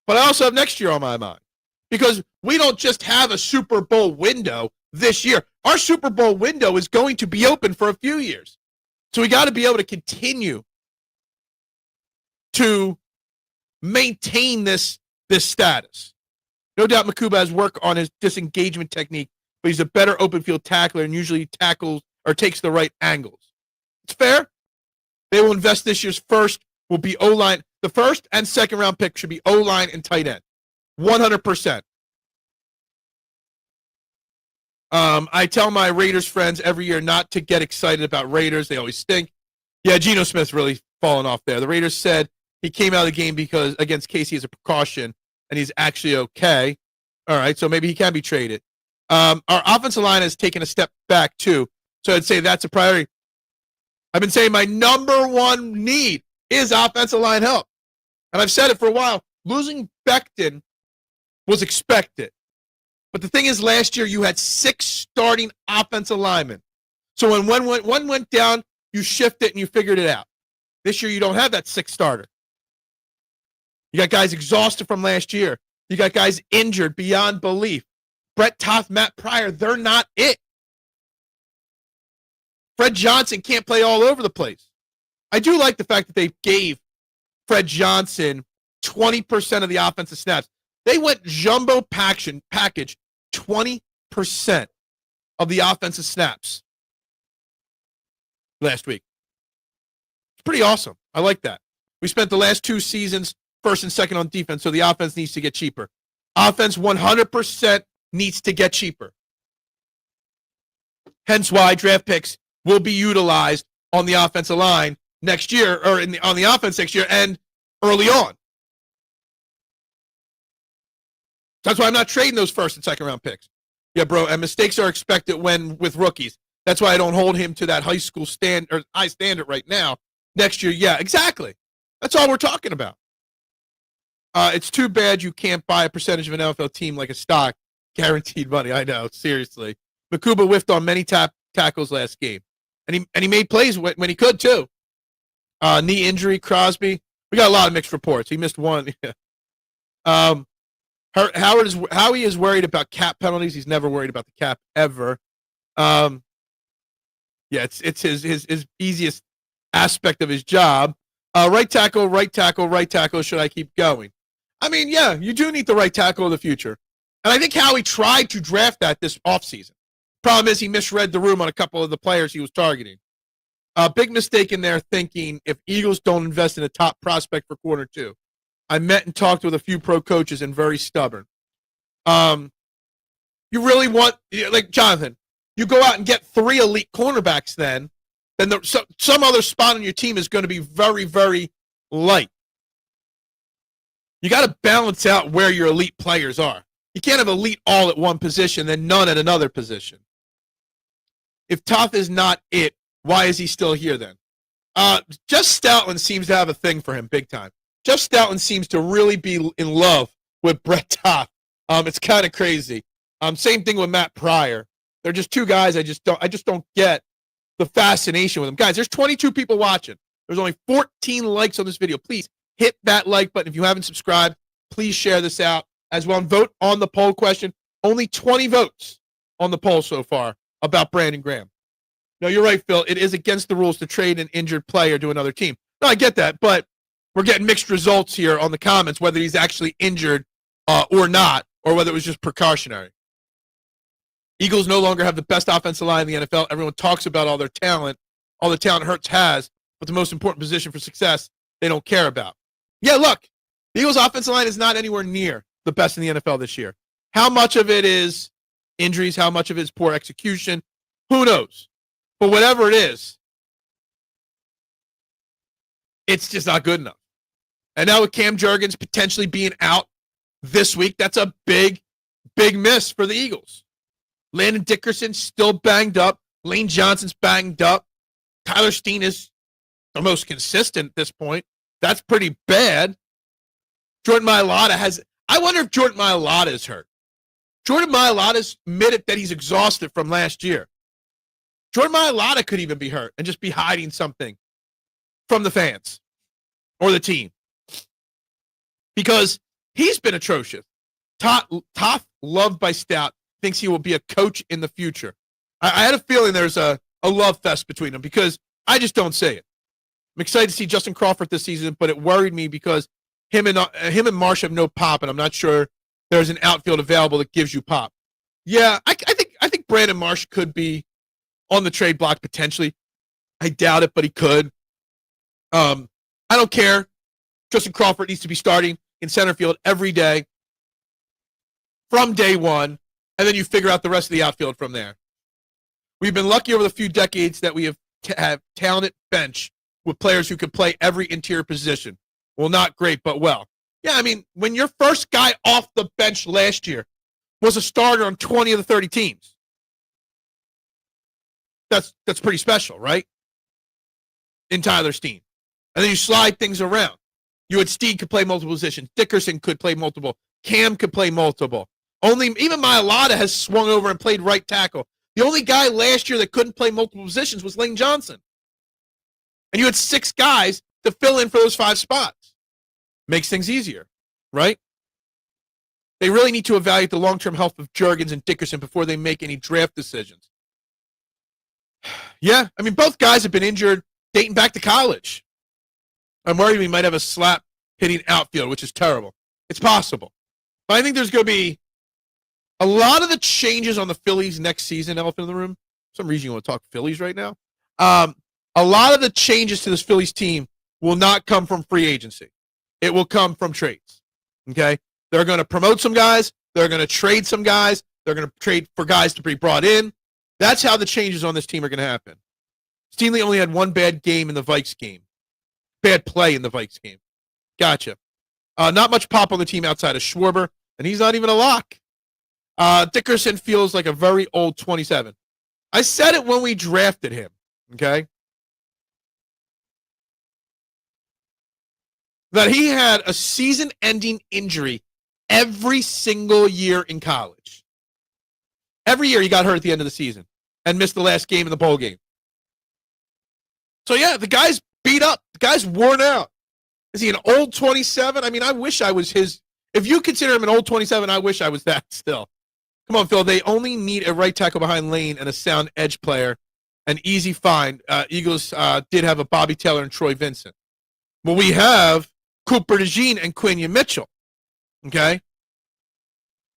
but I also have next year on my mind. Because we don't just have a Super Bowl window this year. Our Super Bowl window is going to be open for a few years. So we got to be able to continue to maintain this status. No doubt Nakobe has work on his disengagement technique, but he's a better open field tackler and usually tackles or takes the right angles. It's fair. They will invest this year's first will be O-line. The first and second round pick should be O-line and tight end. 100%. I tell my Raiders friends every year not to get excited about Raiders. They always stink. Yeah, Geno Smith's really fallen off there. The Raiders said he came out of the game because against Casey as a precaution, and he's actually okay. All right, so maybe he can be traded. Our offensive line has taken a step back, too. So I'd say that's a priority. I've been saying my number one need is offensive line help. And I've said it for a while. Losing Becton was expected. But the thing is, last year you had 6 starting offensive linemen. So when one went down, you shifted and you figured it out. This year you don't have that 6th starter. You got guys exhausted from last year. You got guys injured beyond belief. Brett Toth, Matt Pryor, they're not it. Fred Johnson can't play all over the place. I do like the fact that they gave Fred Johnson 20% of the offensive snaps. They went jumbo package 20% of the offensive snaps last week. It's pretty awesome. I like that. We spent the last 2 seasons first and second on defense, so the offense needs to get cheaper. Offense 100% needs to get cheaper. Hence why draft picks will be utilized on the offensive line next year, or on the offense next year and early on. That's why I'm not trading those first and second round picks. Yeah, bro, and mistakes are expected with rookies. That's why I don't hold him to that high school high standard right now. Next year, yeah, exactly. That's all we're talking about. It's too bad you can't buy a percentage of an NFL team like a stock. Guaranteed money. I know. Seriously. Nakobe whiffed on many tackles last game. And he made plays when he could, too. Knee injury, Crosby. We got a lot of mixed reports. He missed one. Howie is worried about cap penalties. He's never worried about the cap ever. Yeah, it's his easiest aspect of his job. Right tackle. Should I keep going? I mean, yeah, you do need the right tackle of the future. And I think Howie tried to draft that this offseason. Problem is he misread the room on a couple of the players he was targeting. Big mistake in there thinking if Eagles don't invest in a top prospect for quarter two. I met and talked with a few pro coaches and very stubborn. You really want, like Jonathan, you go out and get 3 elite cornerbacks then some other spot on your team is going to be very, very light. You got to balance out where your elite players are. You can't have elite all at one position and none at another position. If Toth is not it, why is he still here then? Jeff Stoutland seems to have a thing for him big time. Jeff Stoutland seems to really be in love with Brett Toth. It's kind of crazy. Same thing with Matt Pryor. They're just two guys I just don't get the fascination with them. Guys, there's 22 people watching. There's only 14 likes on this video. Please hit that like button. If you haven't subscribed, please share this out as well and vote on the poll question. Only 20 votes on the poll so far about Brandon Graham. No, you're right, Phil. It is against the rules to trade an injured player to another team. No, I get that, but we're getting mixed results here on the comments, whether he's actually injured or not, or whether it was just precautionary. Eagles no longer have the best offensive line in the NFL. Everyone talks about all the talent Hurts has, but the most important position for success they don't care about. Yeah, look, the Eagles' offensive line is not anywhere near the best in the NFL this year. How much of it is injuries? How much of it is poor execution? Who knows? But whatever it is, it's just not good enough. And now with Cam Jurgens potentially being out this week, that's a big, big miss for the Eagles. Landon Dickerson's still banged up. Lane Johnson's banged up. Tyler Steen is the most consistent at this point. That's pretty bad. Jordan Mailata I wonder if Jordan Mailata is hurt. Jordan Mailata's admitted that he's exhausted from last year. Jordan Mailata could even be hurt and just be hiding something from the fans or the team. Because he's been atrocious. Toth, loved by Stout, thinks he will be a coach in the future. I had a feeling there's a love fest between them because I just don't see it. I'm excited to see Justin Crawford this season, but it worried me because him and Marsh have no pop, and I'm not sure there's an outfield available that gives you pop. Yeah, I think Brandon Marsh could be on the trade block potentially. I doubt it, but he could. I don't care. Justin Crawford needs to be starting in center field every day from day one, and then you figure out the rest of the outfield from there. We've been lucky over the few decades that we have talented bench with players who can play every interior position. Well, not great, but well. Yeah, I mean, when your first guy off the bench last year was a starter on 20 of the 30 teams, that's pretty special, right? In Tyler Steen. And then you slide things around. You had Steen could play multiple positions. Dickerson could play multiple. Cam could play multiple. Even Mailata has swung over and played right tackle. The only guy last year that couldn't play multiple positions was Lane Johnson. And you had 6 guys to fill in for those 5 spots. Makes things easier, right? They really need to evaluate the long-term health of Jurgens and Dickerson before they make any draft decisions. Yeah, I mean, both guys have been injured dating back to college. I'm worried we might have a slap hitting outfield, which is terrible. It's possible. But I think there's going to be a lot of the changes on the Phillies next season, elephant in the room. For some reason you want to talk Phillies right now. A lot of the changes to this Phillies team will not come from free agency. It will come from trades. Okay? They're going to promote some guys. They're going to trade some guys. They're going to trade for guys to be brought in. That's how the changes on this team are going to happen. Steenley only had 1 bad game in the Vikes game. Bad play in the Vikes game. Gotcha. Not much pop on the team outside of Schwarber, and he's not even a lock. Dickerson feels like a very old 27. I said it when we drafted him, okay? that he had a season-ending injury every single year in college. Every year he got hurt at the end of the season and missed the last game in the bowl game. So, yeah, the guy's beat up. The guy's worn out. Is he an old 27? I mean, I wish I was his. If you consider him an old 27, I wish I was that still. Come on, Phil. They only need a right tackle behind Lane and a sound edge player. An easy find. Eagles did have a Bobby Taylor and Troy Vincent. Well, we have Cooper Dejean and Quinyon Mitchell. Okay?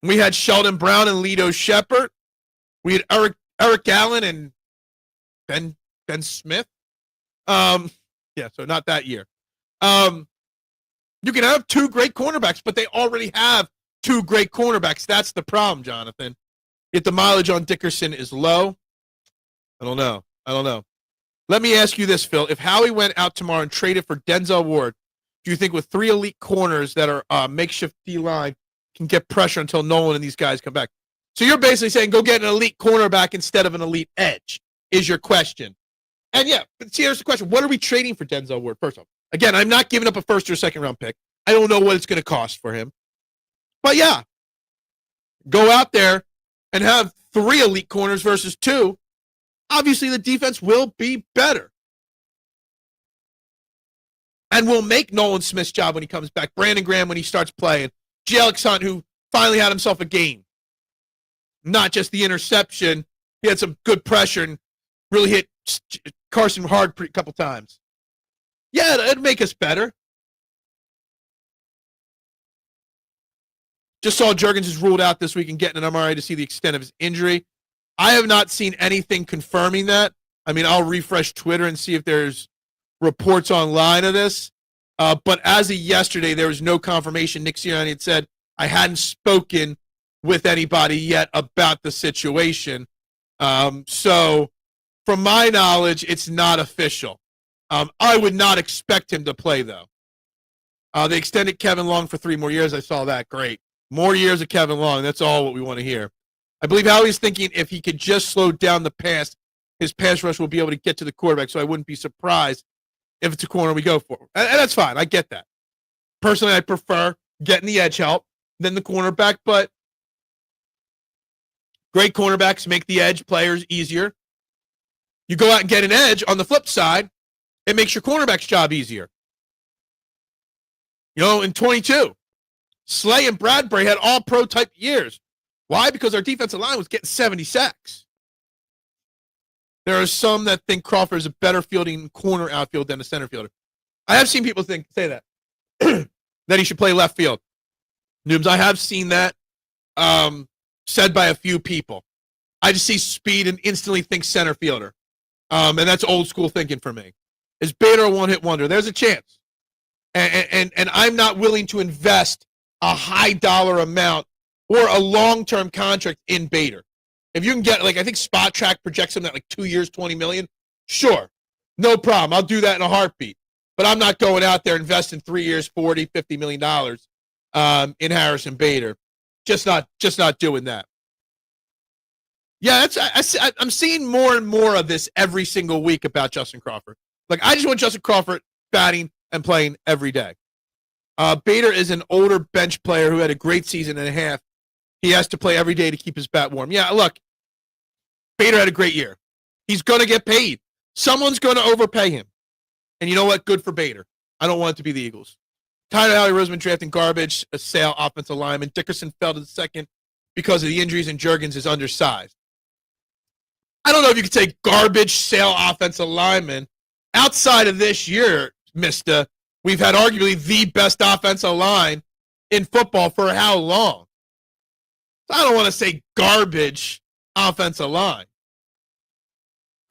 We had Sheldon Brown and Lito Shepherd. We had Eric Allen and Ben Smith. So not that year. You can have two great cornerbacks, but they already have two great cornerbacks. That's the problem, Jonathan. Yet the mileage on Dickerson is low. I don't know. Let me ask you this, Phil. If Howie went out tomorrow and traded for Denzel Ward, do you think with three elite corners that are makeshift D-line can get pressure until Nolan and these guys come back? So you're basically saying go get an elite cornerback instead of an elite edge is your question. And yeah, but see, here's the question. What are we trading for Denzel Ward? First off, again, I'm not giving up a first or second round pick. I don't know what it's going to cost for him. But yeah, go out there and have three elite corners versus two. Obviously, the defense will be better. And will make Nolan Smith's job when he comes back. Brandon Graham when he starts playing. Alex Hunt, who finally had himself a game. Not just the interception. He had some good pressure and really hit Carson hard a couple times. Yeah, it'd make us better. Just saw Juergens is ruled out this week and getting an MRI to see the extent of his injury. I have not seen anything confirming that. I mean, I'll refresh Twitter and see if there's reports online of this. But as of yesterday, there was no confirmation. Nick Sirianni had said, I hadn't spoken with anybody yet about the situation. So from my knowledge, it's not official. I would not expect him to play, though. They extended Kevin Long for 3 more years. I saw that. Great. More years of Kevin Long. That's all what we want to hear. I believe Howie's thinking if he could just slow down the pass, his pass rush will be able to get to the quarterback, so I wouldn't be surprised if it's a corner we go for. And that's fine. I get that. Personally, I prefer getting the edge help than the cornerback, but great cornerbacks make the edge players easier. You go out and get an edge. On the flip side, it makes your cornerback's job easier. You know, in 22, Slay and Bradbury had all-pro type years. Why? Because our defensive line was getting 70 sacks. There are some that think Crawford is a better fielding corner outfield than a center fielder. I have seen people say that, that he should play left field. Noobs, I have seen that said by a few people. I just see speed and instantly think center fielder. And that's old school thinking for me. Is Bader a one-hit wonder? There's a chance. And I'm not willing to invest a high dollar amount or a long-term contract in Bader. If you can get, like, I think Spot Track projects him at like 2 years, $20 million. Sure. No problem. I'll do that in a heartbeat. But I'm not going out there investing 3 years, $40, $50 million in Harrison Bader. Just not doing that. Yeah, I'm seeing more and more of this every single week about Justin Crawford. Like, I just want Justin Crawford batting and playing every day. Bader is an older bench player who had a great season and a half. He has to play every day to keep his bat warm. Yeah, look, Bader had a great year. He's going to get paid. Someone's going to overpay him. And you know what? Good for Bader. I don't want it to be the Eagles. Tyler Howie Roseman drafting garbage, a sale offensive lineman. Dickerson fell to the second because of the injuries, and Juergens is undersized. I don't know if you could say garbage sale offensive lineman. Outside of this year, mister, we've had arguably the best offensive line in football for how long? I don't want to say garbage offensive line.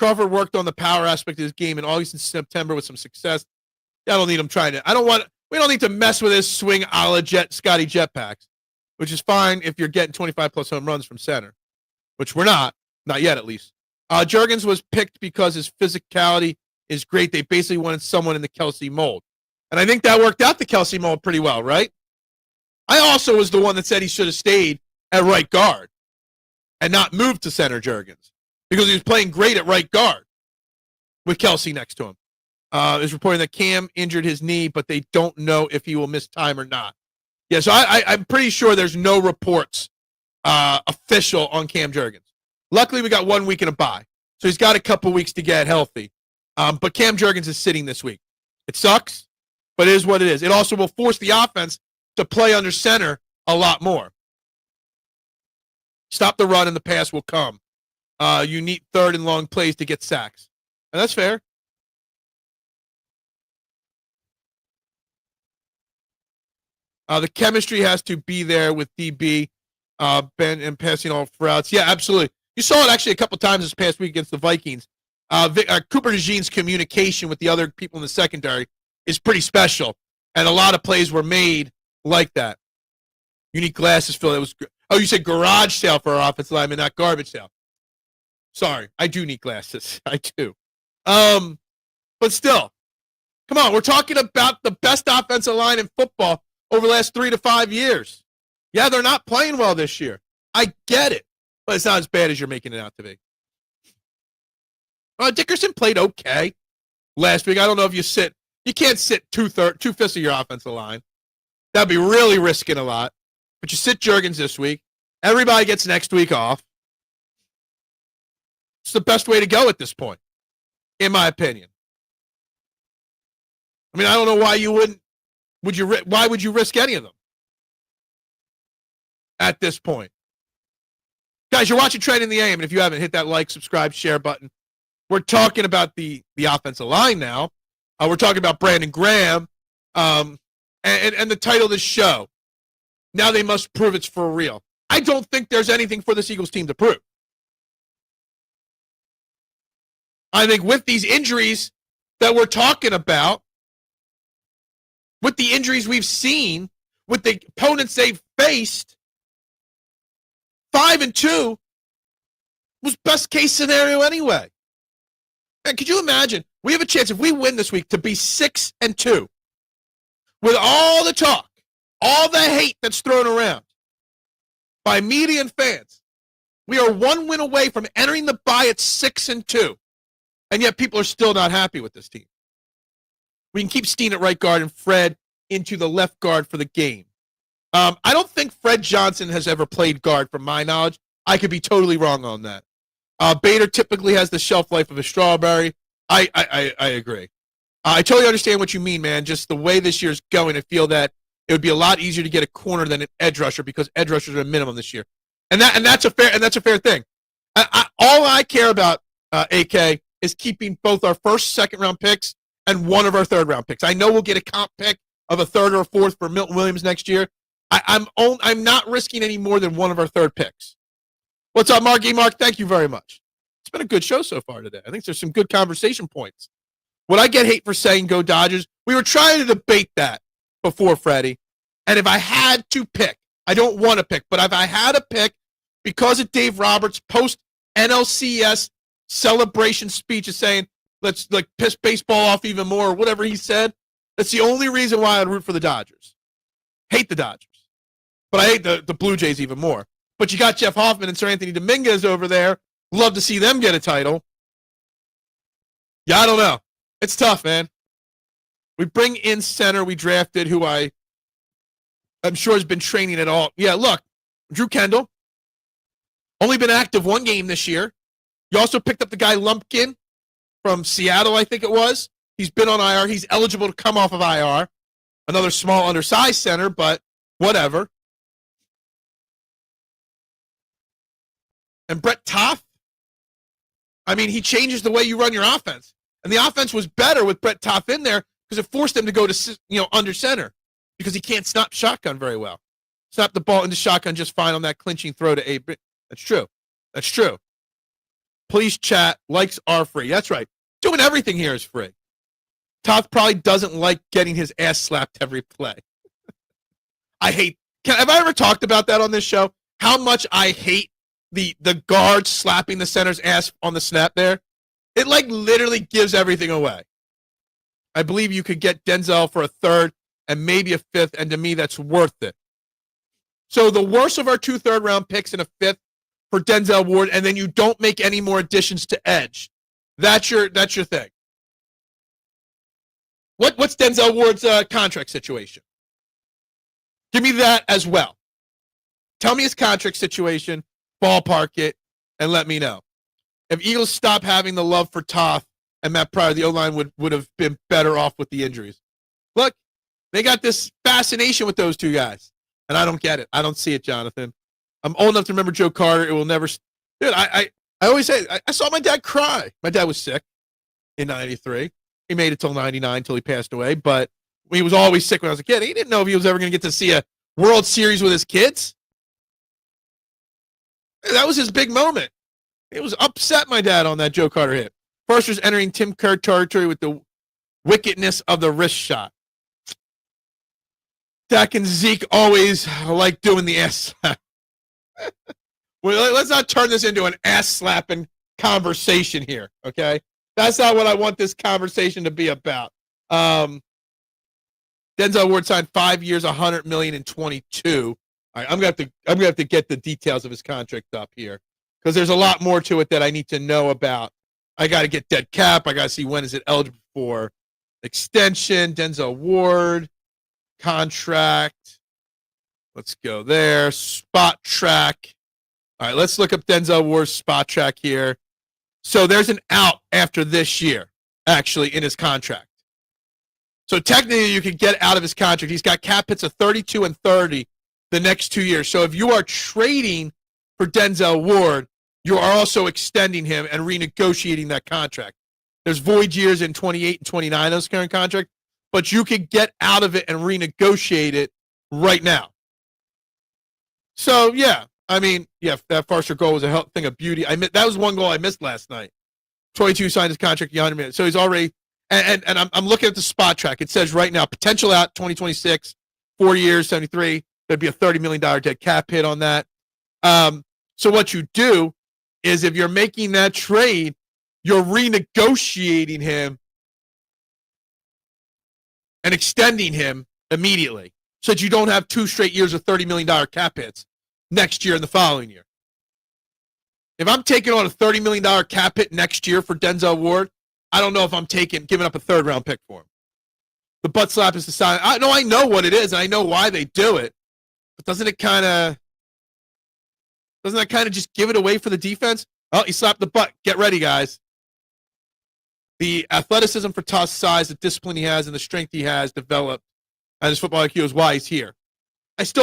Crawford worked on the power aspect of his game in August and September with some success. I don't need him trying to. We don't need to mess with his swing a la Scotty Jetpacks, which is fine if you're getting 25-plus home runs from center, which we're not yet at least. Juergens was picked because his physicality is great. They basically wanted someone in the Kelsey mold. And I think that worked out the Kelsey mold pretty well, right? I also was the one that said he should have stayed at right guard and not moved to center, Juergens, because he was playing great at right guard with Kelsey next to him. is reporting that Cam injured his knee, but they don't know if he will miss time or not. Yeah, so I'm pretty sure there's no reports official on Cam Jurgens. Luckily, we got 1 week in a bye, so he's got a couple weeks to get healthy. But Cam Jurgens is sitting this week. It sucks, but it is what it is. It also will force the offense to play under center a lot more. Stop the run and the pass will come. You need third and long plays to get sacks. And that's fair. The chemistry has to be there with DB, Ben, and passing all routes. Yeah, absolutely. You saw it actually a couple times this past week against the Vikings. Cooper Dejean's communication with the other people in the secondary is pretty special, and a lot of plays were made like that. You need glasses, Phil. You said garage sale for our offensive lineman, not garbage sale. Sorry, I do need glasses. I do. But still, come on. We're talking about the best offensive line in football over the last 3 to 5 years. Yeah, they're not playing well this year. I get it, but it's not as bad as you're making it out to be. Dickerson played okay last week. I don't know if you can't sit two-fifths of your offensive line. That'd be really risking a lot. But you sit Jurgens this week. Everybody gets next week off. It's the best way to go at this point, in my opinion. I mean, I don't know why you wouldn't. Why would you risk any of them at this point? Guys, you're watching Trend in the AM, and if you haven't, hit that like, subscribe, share button. We're talking about the offensive line now. We're talking about Brandon Graham and the title of this show. Now they must prove it's for real. I don't think there's anything for this Eagles team to prove. I think with these injuries that we're talking about, with the injuries we've seen, with the opponents they've faced, 5-2 was best case scenario anyway. Man, could you imagine? We have a chance if we win this week to be 6-2 with all the talk, all the hate that's thrown around by media and fans. We are 1 win away from entering the bye at 6-2, and yet people are still not happy with this team. We can keep Steen at right guard and Fred into the left guard for the game. I don't think Fred Johnson has ever played guard, from my knowledge. I could be totally wrong on that. Bader typically has the shelf life of a strawberry. I agree. I totally understand what you mean, man. Just the way this year's going, I feel that it would be a lot easier to get a corner than an edge rusher because edge rushers are a minimum this year, and that's a fair thing. All I care about, AK, is keeping both our first, second round picks and one of our third round picks. I know we'll get a comp pick of a third or a fourth for Milton Williams next year. I'm not risking any more than one of our third picks. What's up, Mark? Mark, thank you very much. It's been a good show so far today. I think there's some good conversation points. Would I get hate for saying go Dodgers? We were trying to debate that before, Freddie. And if I had to pick, I don't want to pick, but if I had to pick, because of Dave Roberts' post-NLCS celebration speech is saying, let's piss baseball off even more, or whatever he said, that's the only reason why I'd root for the Dodgers. Hate the Dodgers. But I hate the Blue Jays even more. But you got Jeff Hoffman and Sir Anthony Dominguez over there. Love to see them get a title. Yeah, I don't know. It's tough, man. We bring in center we drafted, who I'm sure has been training at all. Yeah, look, Drew Kendall, only been active 1 game this year. You also picked up the guy Lumpkin from Seattle, I think it was. He's been on IR. He's eligible to come off of IR. Another small, undersized center, but whatever. And Brett Toth, I mean, he changes the way you run your offense. And the offense was better with Brett Toth in there because it forced him to go to, under center because he can't snap shotgun very well. Snap the ball into shotgun just fine on that clinching throw to Abe. That's true. That's true. Please chat. Likes are free. That's right. Doing everything here is free. Toth probably doesn't like getting his ass slapped every play. Have I ever talked about that on this show? How much I hate the guard slapping the center's ass on the snap there? It literally gives everything away. I believe you could get Denzel for a third and maybe a fifth, and to me that's worth it. So the worst of our 2 third-round picks and a fifth for Denzel Ward, and then you don't make any more additions to edge. That's your thing. What's Denzel Ward's contract situation? Give me that as well. Tell me his contract situation, ballpark it, and let me know. If Eagles stop having the love for Toth and Matt Pryor, the O-line would have been better off with the injuries. Look, they got this fascination with those two guys, and I don't get it. I don't see it, Jonathan. I'm old enough to remember Joe Carter. It will never. Dude, I always say I saw my dad cry. My dad was sick in '93. He made it till '99 till he passed away, but he was always sick when I was a kid. He didn't know if he was ever going to get to see a World Series with his kids. That was his big moment. It was upset, my dad, on that Joe Carter hit. Firsters entering Tim Kerr territory with the wickedness of the wrist shot. Dak and Zeke always like doing the ass slap. Well, let's not turn this into an ass slapping conversation here, okay? That's not what I want this conversation to be about. Denzel Ward signed 5 years, $100 million in 22. All right, I'm gonna have to get the details of his contract up here because there's a lot more to it that I need to know about. I got to get dead cap. I got to see when is it eligible for extension. Denzel Ward contract. Let's go there. Spot track. All right, let's look up Denzel Ward's spot track here. So there's an out after this year, actually, in his contract. So technically, you could get out of his contract. He's got cap hits of 32 and 30 the next 2 years. So if you are trading for Denzel Ward, you are also extending him and renegotiating that contract. There's void years in 28 and 29 of his current contract, but you could get out of it and renegotiate it right now. So, yeah. I mean, yeah, that Farster goal was a thing of beauty. That was one goal I missed last night. 22 signed his contract, 100 minutes. So he's already, and I'm looking at the spot track. It says right now, potential out 2026, 4 years, 73. There'd be a $30 million dead cap hit on that. So what you do is if you're making that trade, you're renegotiating him and extending him immediately so that you don't have 2 straight years of $30 million cap hits next year and the following year. If I'm taking on a $30 million cap hit next year for Denzel Ward, I don't know if I'm giving up a 3rd-round pick for him. The butt slap is the sign. I know what it is, and I know why they do it, but doesn't that kind of just give it away for the defense? Oh, he slapped the butt. Get ready, guys. The athleticism for Toss size, the discipline he has, and the strength he has developed, and his football IQ is why he's here. I just,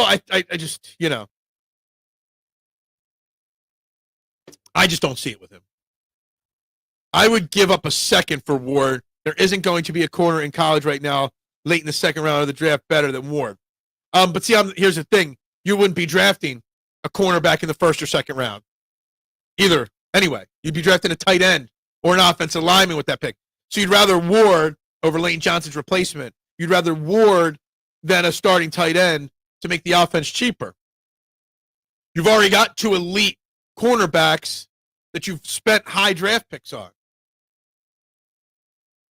I just don't see it with him. I would give up a second for Ward. There isn't going to be a corner in college right now, late in the 2nd round of the draft, better than Ward. But see, here's the thing. You wouldn't be drafting a cornerback in the 1st or 2nd round either. Anyway, you'd be drafting a tight end or an offensive lineman with that pick. So you'd rather Ward over Lane Johnson's replacement. You'd rather Ward than a starting tight end to make the offense cheaper. You've already got 2 elite cornerbacks that you've spent high draft picks on.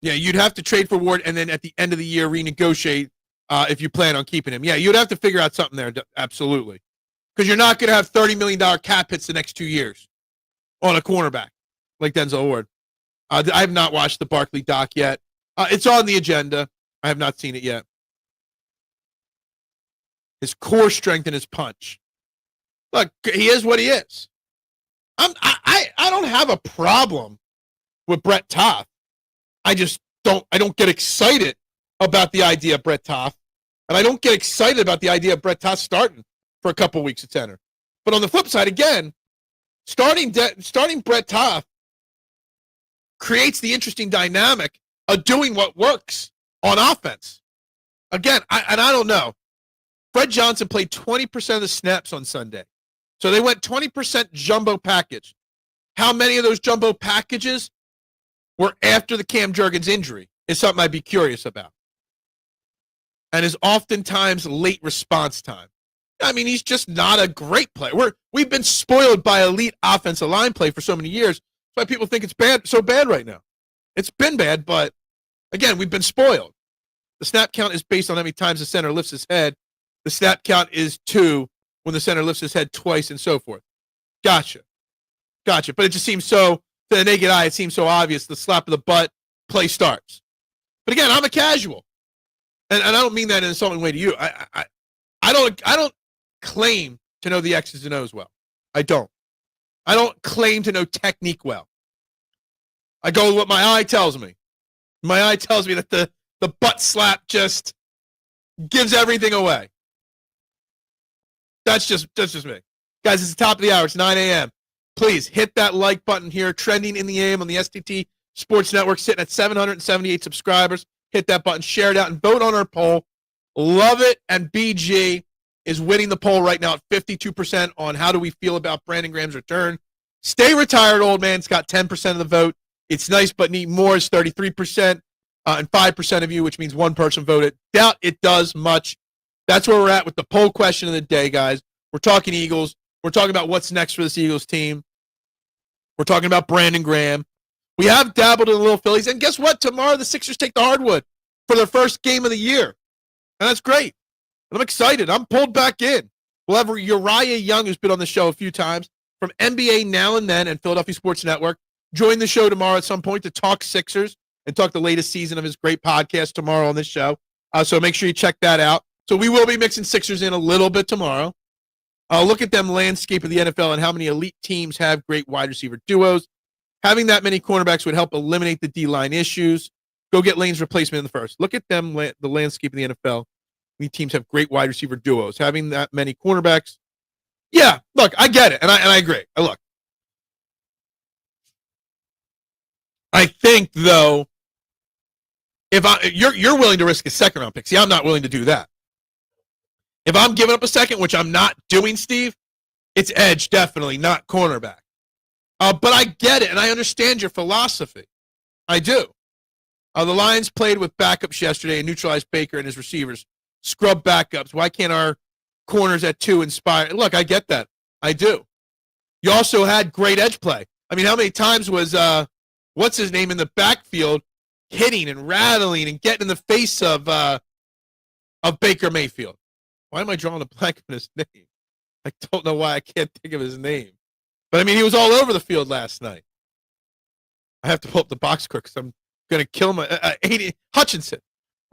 Yeah, you'd have to trade for Ward and then at the end of the year renegotiate if you plan on keeping him. Yeah, you'd have to figure out something there, absolutely. Because you're not going to have $30 million cap hits the next 2 years on a cornerback like Denzel Ward. I have not watched the Barkley doc yet. It's on the agenda. I have not seen it yet. His core strength and his punch. Look, he is what he is. I don't have a problem with Brett Toth. I don't get excited about the idea of Brett Toth. And I don't get excited about the idea of Brett Toth starting for a couple weeks at center. But on the flip side, again, starting Brett Toth creates the interesting dynamic of doing what works on offense. Again, I don't know. Fred Johnson played 20% of the snaps on Sunday. So they went 20% jumbo package. How many of those jumbo packages were after the Cam Jurgens injury is something I'd be curious about. And is oftentimes late response time. I mean, he's just not a great player. We've been spoiled by elite offensive line play for so many years. That's why people think it's so bad right now. It's been bad, but again, we've been spoiled. The snap count is based on how many times the center lifts his head. The snap count is 2 when the center lifts his head twice and so forth. Gotcha. But it just seems so, to the naked eye, it seems so obvious. The slap of the butt, play starts. But again, I'm a casual. And I don't mean that in an insulting way to you. I don't claim to know the X's and O's well. I don't. I don't claim to know technique well. I go with what my eye tells me. My eye tells me that the butt slap just gives everything away. That's just me. Guys, it's the top of the hour. It's 9 a.m. Please hit that like button here. Trending in the AM on the STT Sports Network, sitting at 778 subscribers. Hit that button, share it out, and vote on our poll. Love it, and BG is winning the poll right now at 52% on how do we feel about Brandon Graham's return. Stay retired, old man. It's got 10% of the vote. It's nice, but need more is 33%, and 5% of you, which means one person voted. Doubt it does much. That's where we're at with the poll question of the day, guys. We're talking Eagles. We're talking about what's next for this Eagles team. We're talking about Brandon Graham. We have dabbled in the little Phillies. And guess what? Tomorrow the Sixers take the hardwood for their first game of the year. And that's great. I'm excited. I'm pulled back in. We'll have Uriah Young, who's been on the show a few times, from NBA Now and Then and Philadelphia Sports Network. Join the show tomorrow at some point to talk Sixers and talk the latest season of his great podcast tomorrow on this show. So make sure you check that out. So we will be mixing Sixers in a little bit tomorrow. Look at them landscape of the NFL and how many elite teams have great wide receiver duos. Having that many cornerbacks would help eliminate the D-line issues. Go get Lane's replacement in the first. Look at them, the landscape of the NFL. Many teams have great wide receiver duos. Having that many cornerbacks. Yeah, look, I get it, and I agree. Look, I think though, if you're willing to risk a second round pick, see, I'm not willing to do that. If I'm giving up a second, which I'm not doing, Steve, it's edge definitely, not cornerback. But I get it, and I understand your philosophy. I do. The Lions played with backups yesterday and neutralized Baker and his receivers. Scrub backups. Why can't our corners at 2 inspire? Look, I get that. I do. You also had great edge play. I mean, how many times was, what's his name, in the backfield hitting and rattling and getting in the face of Baker Mayfield? Why am I drawing a blank on his name? I don't know why I can't think of his name. But, I mean, he was all over the field last night. I have to pull up the box score because I'm going to kill my Hutchinson.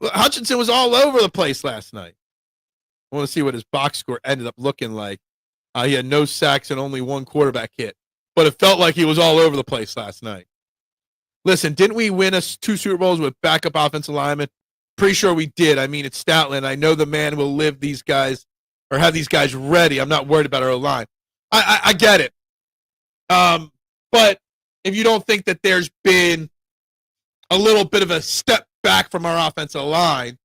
Hutchinson was all over the place last night. I want to see what his box score ended up looking like. He had no sacks and only one quarterback hit. But it felt like he was all over the place last night. Listen, didn't we win 2 Super Bowls with backup offensive linemen? Pretty sure we did. I mean, it's Statland. I know the man will live these guys or have these guys ready. I'm not worried about our line. I get it. But if you don't think that there's been a little bit of a step back from our offensive line,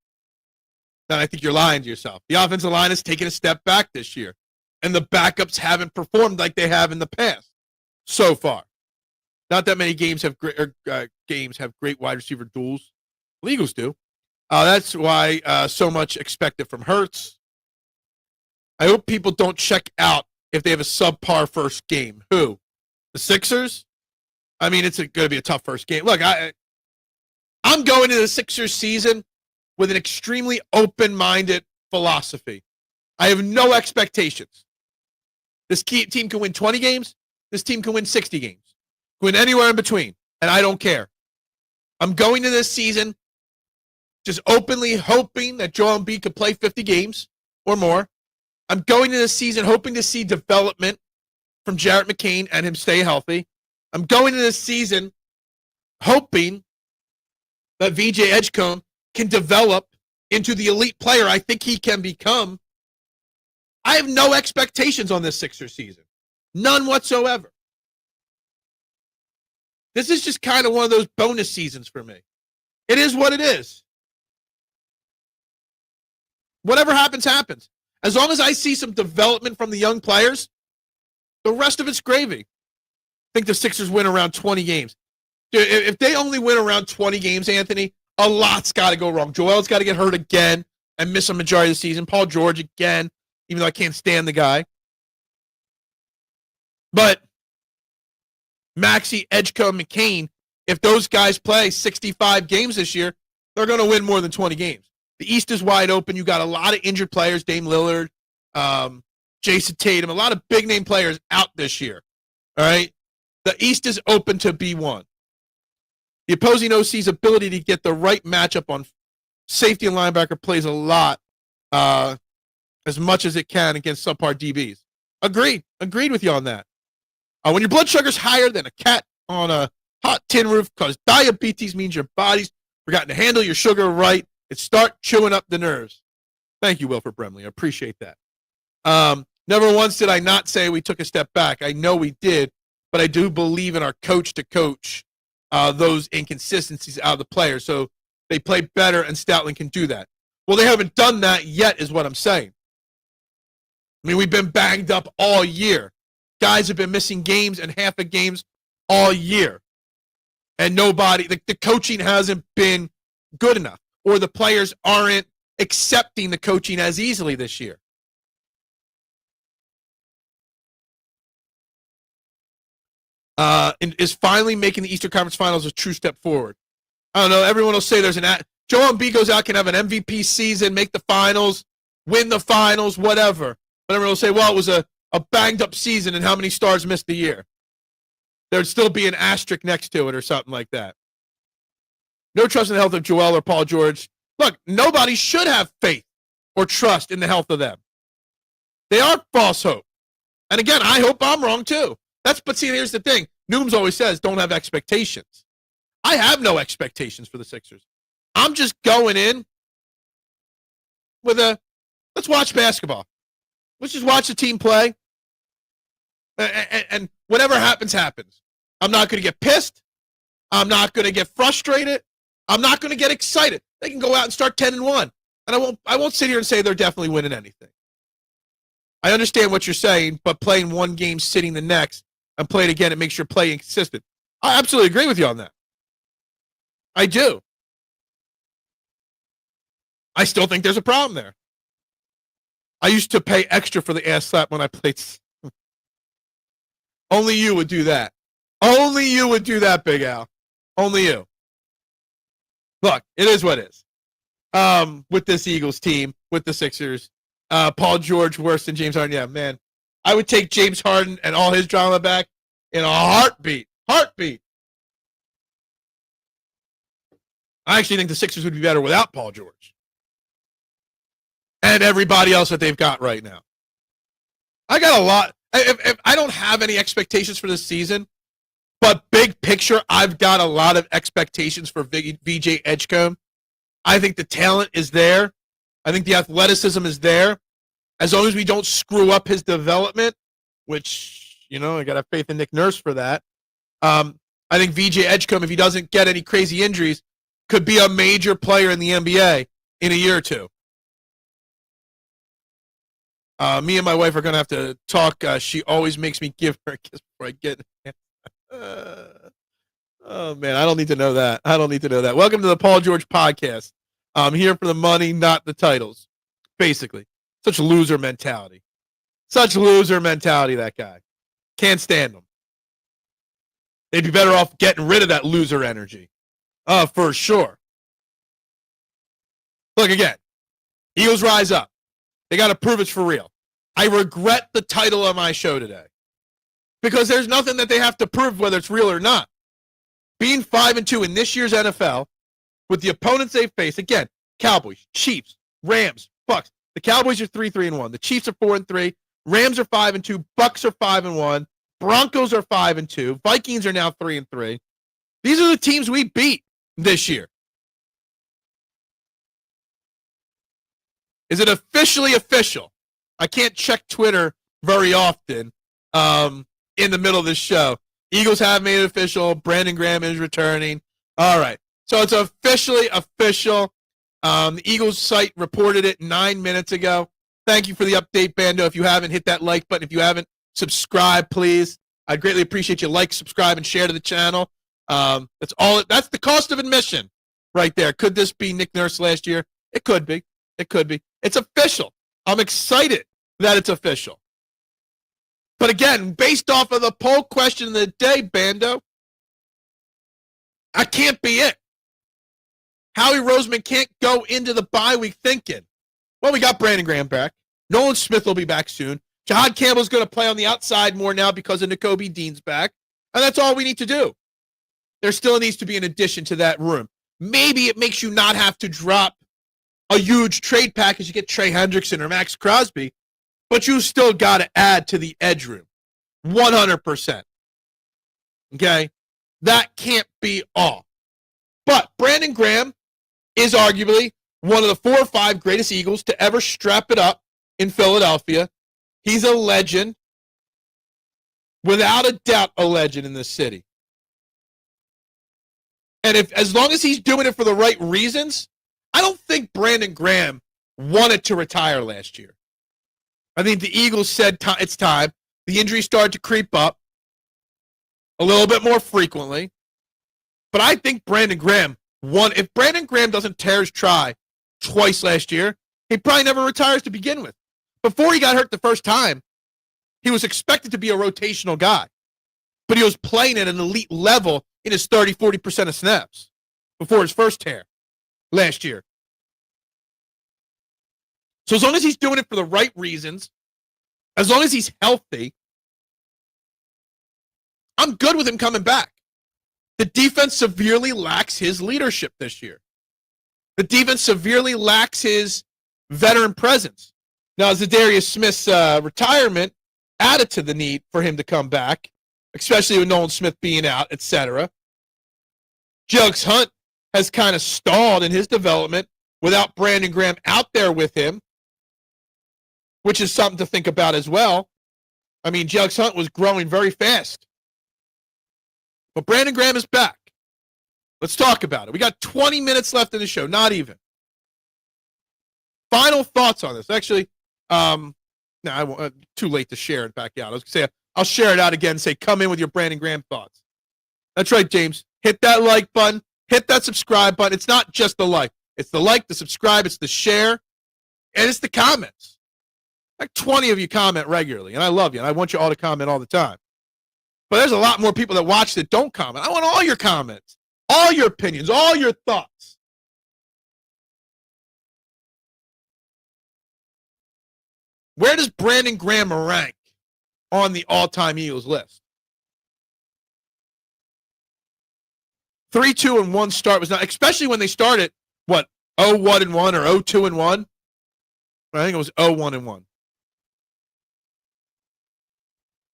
then I think you're lying to yourself. The offensive line has taken a step back this year, and the backups haven't performed like they have in the past so far. Not that many games have great wide receiver duels. The Eagles do. That's why so much expected from Hurts. I hope people don't check out if they have a subpar first game. Who? The Sixers? I mean, it's going to be a tough first game. Look, I'm going into the Sixers season with an extremely open-minded philosophy. I have no expectations. This team can win 20 games. This team can win 60 games. Win anywhere in between, and I don't care. I'm going to this season just openly hoping that Joel Embiid could play 50 games or more. I'm going to this season hoping to see development from Jarrett McCain and him stay healthy. I'm going to this season hoping that VJ Edgecombe can develop into the elite player I think he can become. I have no expectations on this Sixers season. None whatsoever. This is just kind of one of those bonus seasons for me. It is what it is. Whatever happens, happens. As long as I see some development from the young players, the rest of it's gravy. I think the Sixers win around 20 games. If they only win around 20 games, Anthony, a lot's got to go wrong. Joel's got to get hurt again and miss a majority of the season. Paul George again, even though I can't stand the guy. But Maxey, Edgecombe, McCain, if those guys play 65 games this year, they're going to win more than 20 games. The East is wide open. You got a lot of injured players, Dame Lillard, Jason Tatum, a lot of big-name players out this year. All right? The East is open to be won. The opposing OC's ability to get the right matchup on safety and linebacker plays a lot, as much as it can against subpar DBs. Agreed with you on that. When your blood sugar's higher than a cat on a hot tin roof because diabetes means your body's forgotten to handle your sugar right, it start chewing up the nerves. Thank you, Wilford Bremley. I appreciate that. Never once did I not say we took a step back. I know we did, but I do believe in our coach-to-coach those inconsistencies out of the players. So they play better, and Stoutland can do that. Well, they haven't done that yet is what I'm saying. I mean, we've been banged up all year. Guys have been missing games and half of games all year. And nobody, the coaching hasn't been good enough, or the players aren't accepting the coaching as easily this year. And is finally making the Eastern Conference Finals a true step forward. I don't know. Everyone will say there's Joel Embiid goes out, can have an MVP season, make the finals, win the finals, whatever. But everyone will say, well, it was a banged-up season, and how many stars missed the year? There'd still be an asterisk next to it or something like that. No trust in the health of Joel or Paul George. Look, nobody should have faith or trust in the health of them. They are false hope. And again, I hope I'm wrong too. But see, here's the thing. Nooms always says, don't have expectations. I have no expectations for the Sixers. I'm just going in with let's watch basketball. Let's just watch the team play. And whatever happens, happens. I'm not going to get pissed. I'm not going to get frustrated. I'm not going to get excited. They can go out and start 10-1. And I won't sit here and say they're definitely winning anything. I understand what you're saying, but playing one game, sitting the next, and play it again, it makes your play inconsistent. I absolutely agree with you on that. I do. I still think there's a problem there. I used to pay extra for the ass slap when I played. Only you would do that. Only you would do that, Big Al. Only you. Look, it is what it is. With this Eagles team, with the Sixers, Paul George worse than James Harden. Yeah, man. I would take James Harden and all his drama back in a heartbeat. Heartbeat. I actually think the Sixers would be better without Paul George. And everybody else that they've got right now. I got a lot. If I don't have any expectations for this season, but big picture, I've got a lot of expectations for VJ Edgecombe. I think the talent is there. I think the athleticism is there. As long as we don't screw up his development, which, I got to have faith in Nick Nurse for that. I think VJ Edgecombe, if he doesn't get any crazy injuries, could be a major player in the NBA in a year or two. Me and my wife are going to have to talk. She always makes me give her a kiss before I get oh, man, I don't need to know that. Welcome to the Paul George podcast. I'm here for the money, not the titles. Basically. Such loser mentality. That guy. Can't stand him. They'd be better off getting rid of that loser energy. For sure. Look, again, Eagles rise up. They got to prove it's for real. I regret the title of my show today because there's nothing that they have to prove whether it's real or not. Being 5-2 in this year's NFL with the opponents they face, again, Cowboys, Chiefs, Rams, Bucks. The Cowboys are 3-3-1. The Chiefs are 4-3. Rams are 5-2. Bucks are 5-1. Broncos are 5-2. Vikings are now 3-3. These are the teams we beat this year. Is it officially official? I can't check Twitter very often in the middle of this show. Eagles have made it official. Brandon Graham is returning. All right. So it's officially official. The Eagles site reported it 9 minutes ago. Thank you for the update, Bando. If you haven't, hit that like button. If you haven't, subscribe, please. I'd greatly appreciate you like, subscribe, and share to the channel. That's all. That's the cost of admission right there. Could this be Nick Nurse last year? It could be. It's official. I'm excited that it's official. But again, based off of the poll question of the day, Bando, I can't be it. Howie Roseman can't go into the bye week thinking, well, we got Brandon Graham back. Nolan Smith will be back soon. Jihaad Campbell's going to play on the outside more now because of Nakobe Dean's back. And that's all we need to do. there still needs to be an addition to that room. Maybe it makes you not have to drop a huge trade package to get Trey Hendrickson or Max Crosby, but you still got to add to the edge room. 100%. Okay? That can't be all. But Brandon Graham is arguably one of the 4 or 5 greatest Eagles to ever strap it up in Philadelphia. He's a legend. Without a doubt, a legend in this city. And as long as he's doing it for the right reasons, I don't think Brandon Graham wanted to retire last year. I think the Eagles said it's time. The injuries started to creep up a little bit more frequently. But I think Brandon Graham won. If Brandon Graham doesn't tear his try twice last year, he probably never retires to begin with. Before he got hurt the first time, he was expected to be a rotational guy. But he was playing at an elite level in his 30, 40% of snaps before his first tear last year. So as long as he's doing it for the right reasons, as long as he's healthy, I'm good with him coming back. The defense severely lacks his leadership this year. The defense severely lacks his veteran presence. Now, Zadarius Smith's retirement added to the need for him to come back, especially with Nolan Smith being out, etc. Jugs Hunt has kind of stalled in his development without Brandon Graham out there with him, which is something to think about as well. I mean, Jugs Hunt was growing very fast. But Brandon Graham is back. Let's talk about it. We got 20 minutes left in the show, not even. Final thoughts on this. Actually, too late to share it back out. I was going to say, I'll share it out again and say, come in with your Brandon Graham thoughts. That's right, James. Hit that like button. Hit that subscribe button. It's not just the like. It's the like, the subscribe, it's the share, and it's the comments. Like 20 of you comment regularly, and I love you, and I want you all to comment all the time. But there's a lot more people that watch that don't comment. I want all your comments, all your opinions, all your thoughts. Where does Brandon Graham rank on the all-time Eagles list? 3-2-1 start was not, especially when they started, 0-1-1 or 0-2-1? I think it was 0-1-1.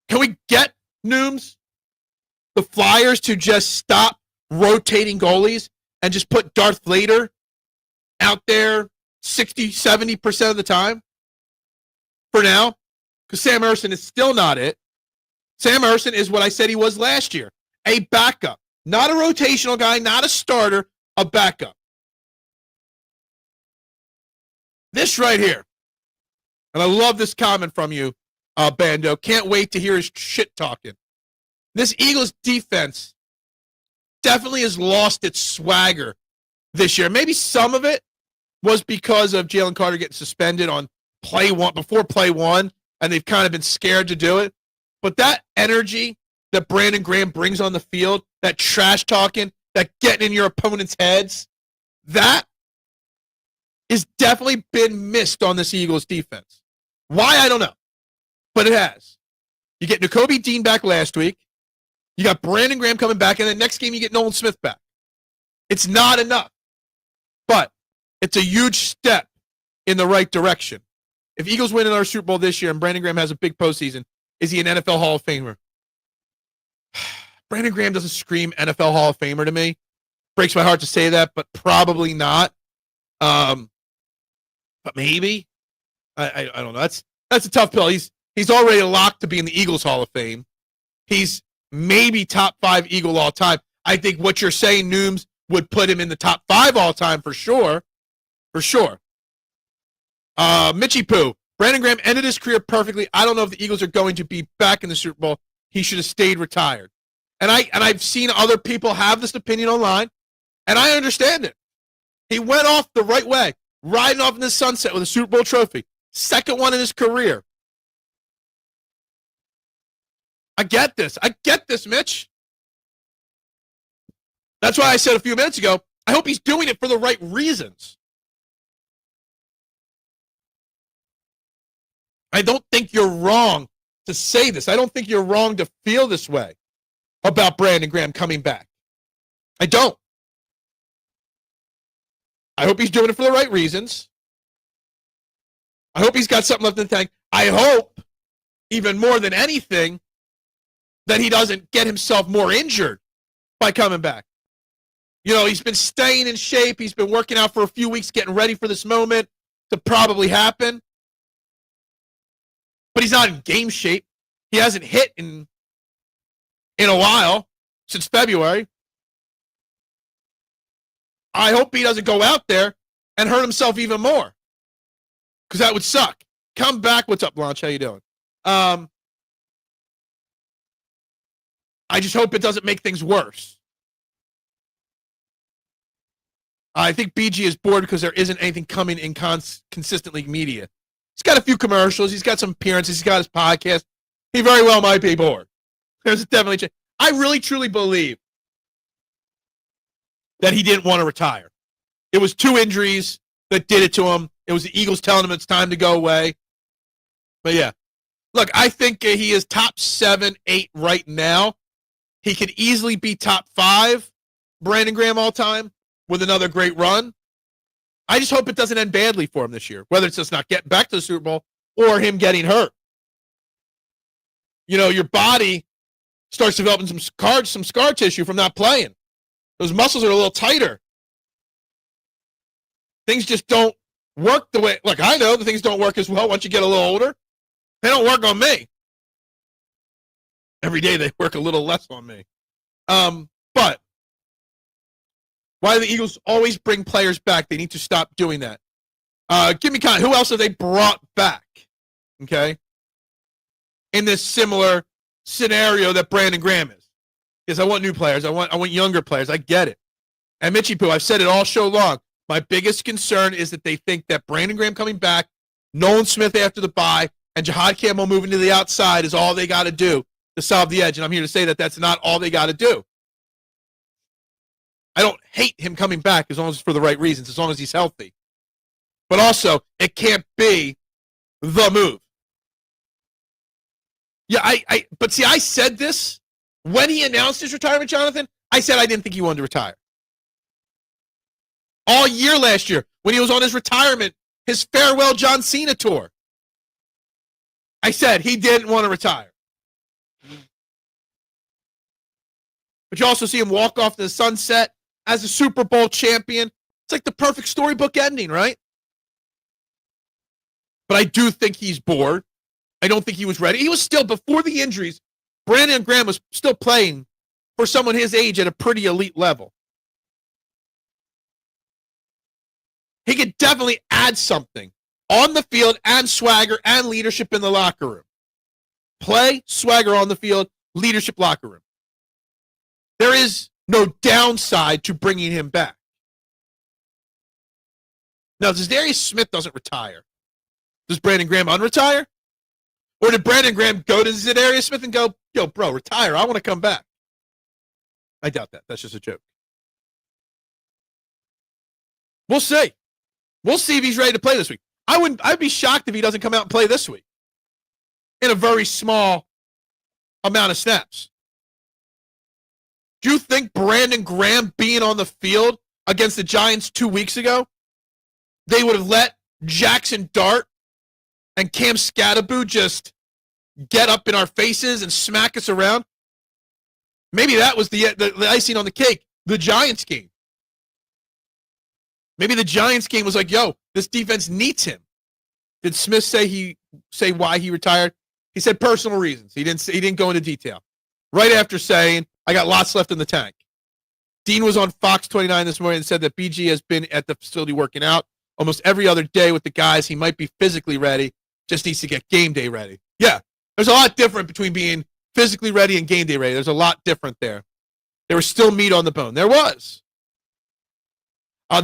Can we get, Nooms, the Flyers to just stop rotating goalies and just put Darth Vader out there 60, 70% of the time for now? Because Sam Ersson is still not it. Sam Ersson is what I said he was last year, a backup. Not a rotational guy, not a starter, a backup. This right here, and I love this comment from you, Bando. Can't wait to hear his shit talking. This Eagles defense definitely has lost its swagger this year. Maybe some of it was because of Jalen Carter getting suspended on before play one, and they've kind of been scared to do it. But that energy that Brandon Graham brings on the field, that trash talking, that getting in your opponent's heads, that is definitely been missed on this Eagles defense. Why, I don't know. But it has. You get Nakobe Dean back last week. You got Brandon Graham coming back, and the next game you get Nolan Smith back. It's not enough. But it's a huge step in the right direction. If Eagles win another Super Bowl this year and Brandon Graham has a big postseason, is he an NFL Hall of Famer? Brandon Graham doesn't scream NFL Hall of Famer to me. Breaks my heart to say that, but probably not. But maybe. I don't know. That's a tough pill. He's already locked to be in the Eagles Hall of Fame. He's maybe top 5 Eagle all time. I think what you're saying, Nooms, would put him in the top 5 all time for sure. For sure. Mitchie Poo. Brandon Graham ended his career perfectly. I don't know if the Eagles are going to be back in the Super Bowl. He should have stayed retired. And I've seen other people have this opinion online, and I understand it. He went off the right way, riding off in the sunset with a Super Bowl trophy. Second one in his career. I get this. Mitch. That's why I said a few minutes ago, I hope he's doing it for the right reasons. I don't think you're wrong to say this. I don't think you're wrong to feel this way about Brandon Graham coming back. I don't. I hope he's doing it for the right reasons. I hope he's got something left in the tank. I hope, even more than anything, that he doesn't get himself more injured by coming back. You know, he's been staying in shape. He's been working out for a few weeks, getting ready for this moment to probably happen. But he's not in game shape. He hasn't hit in a while, since February. I hope he doesn't go out there and hurt himself even more, because that would suck. Come back. What's up, Blanche? How you doing? I just hope it doesn't make things worse. I think BG is bored because there isn't anything coming in consistently media. He's got a few commercials. He's got some appearances. He's got his podcast. He very well might be bored. There's definitely a chance. I really, truly believe that he didn't want to retire. It was 2 injuries that did it to him. It was the Eagles telling him it's time to go away. But yeah, look, I think he is top 7, 8 right now. He could easily be top 5 Brandon Graham all time with another great run. I just hope it doesn't end badly for him this year, whether it's just not getting back to the Super Bowl or him getting hurt. You know, your body starts developing some scar tissue from not playing. Those muscles are a little tighter. Things just don't work the way. Look, I know the things don't work as well once you get a little older. They don't work on me. Every day they work a little less on me. But why do the Eagles always bring players back? They need to stop doing that. Give me kind. Who else have they brought back? Okay. In this similar scenario that Brandon Graham is. Because I want new players. I want younger players. I get it. And Mitchie Poo, I've said it all show long. My biggest concern is that they think that Brandon Graham coming back, Nolan Smith after the bye, and Jihaad Campbell moving to the outside is all they got to do to solve the edge. And I'm here to say that that's not all they got to do. I don't hate him coming back as long as it's for the right reasons, as long as he's healthy. But also, it can't be the move. Yeah, but see, I said this when he announced his retirement, Jonathan. I said I didn't think he wanted to retire. All year last year, when he was on his retirement, his farewell John Cena tour, I said he didn't want to retire. But you also see him walk off to the sunset as a Super Bowl champion. It's like the perfect storybook ending, right? But I do think he's bored. I don't think he was ready. He was still, before the injuries, Brandon Graham was still playing for someone his age at a pretty elite level. He could definitely add something on the field and swagger and leadership in the locker room. Play, swagger on the field, leadership locker room. There is no downside to bringing him back. Now, if Darius Smith doesn't retire, does Brandon Graham unretire? Or did Brandon Graham go to Zadarius Smith and go, yo, bro, retire. I want to come back. I doubt that. That's just a joke. We'll see. We'll see if he's ready to play this week. I'd be shocked if he doesn't come out and play this week in a very small amount of snaps. Do you think Brandon Graham being on the field against the Giants 2 weeks ago, they would have let Jackson Dart and Cam Scatterboo just get up in our faces and smack us around? Maybe that was the icing on the cake, the Giants game. Maybe the Giants game was like, yo, this defense needs him. Did Smith say why he retired? He said personal reasons. He didn't go into detail. Right after saying, I got lots left in the tank. Dean was on Fox 29 this morning and said that BG has been at the facility working out almost every other day with the guys. He might be physically ready, just needs to get game day ready. Yeah, there's a lot different between being physically ready and game day ready. There's a lot different there. There was still meat on the bone. There was.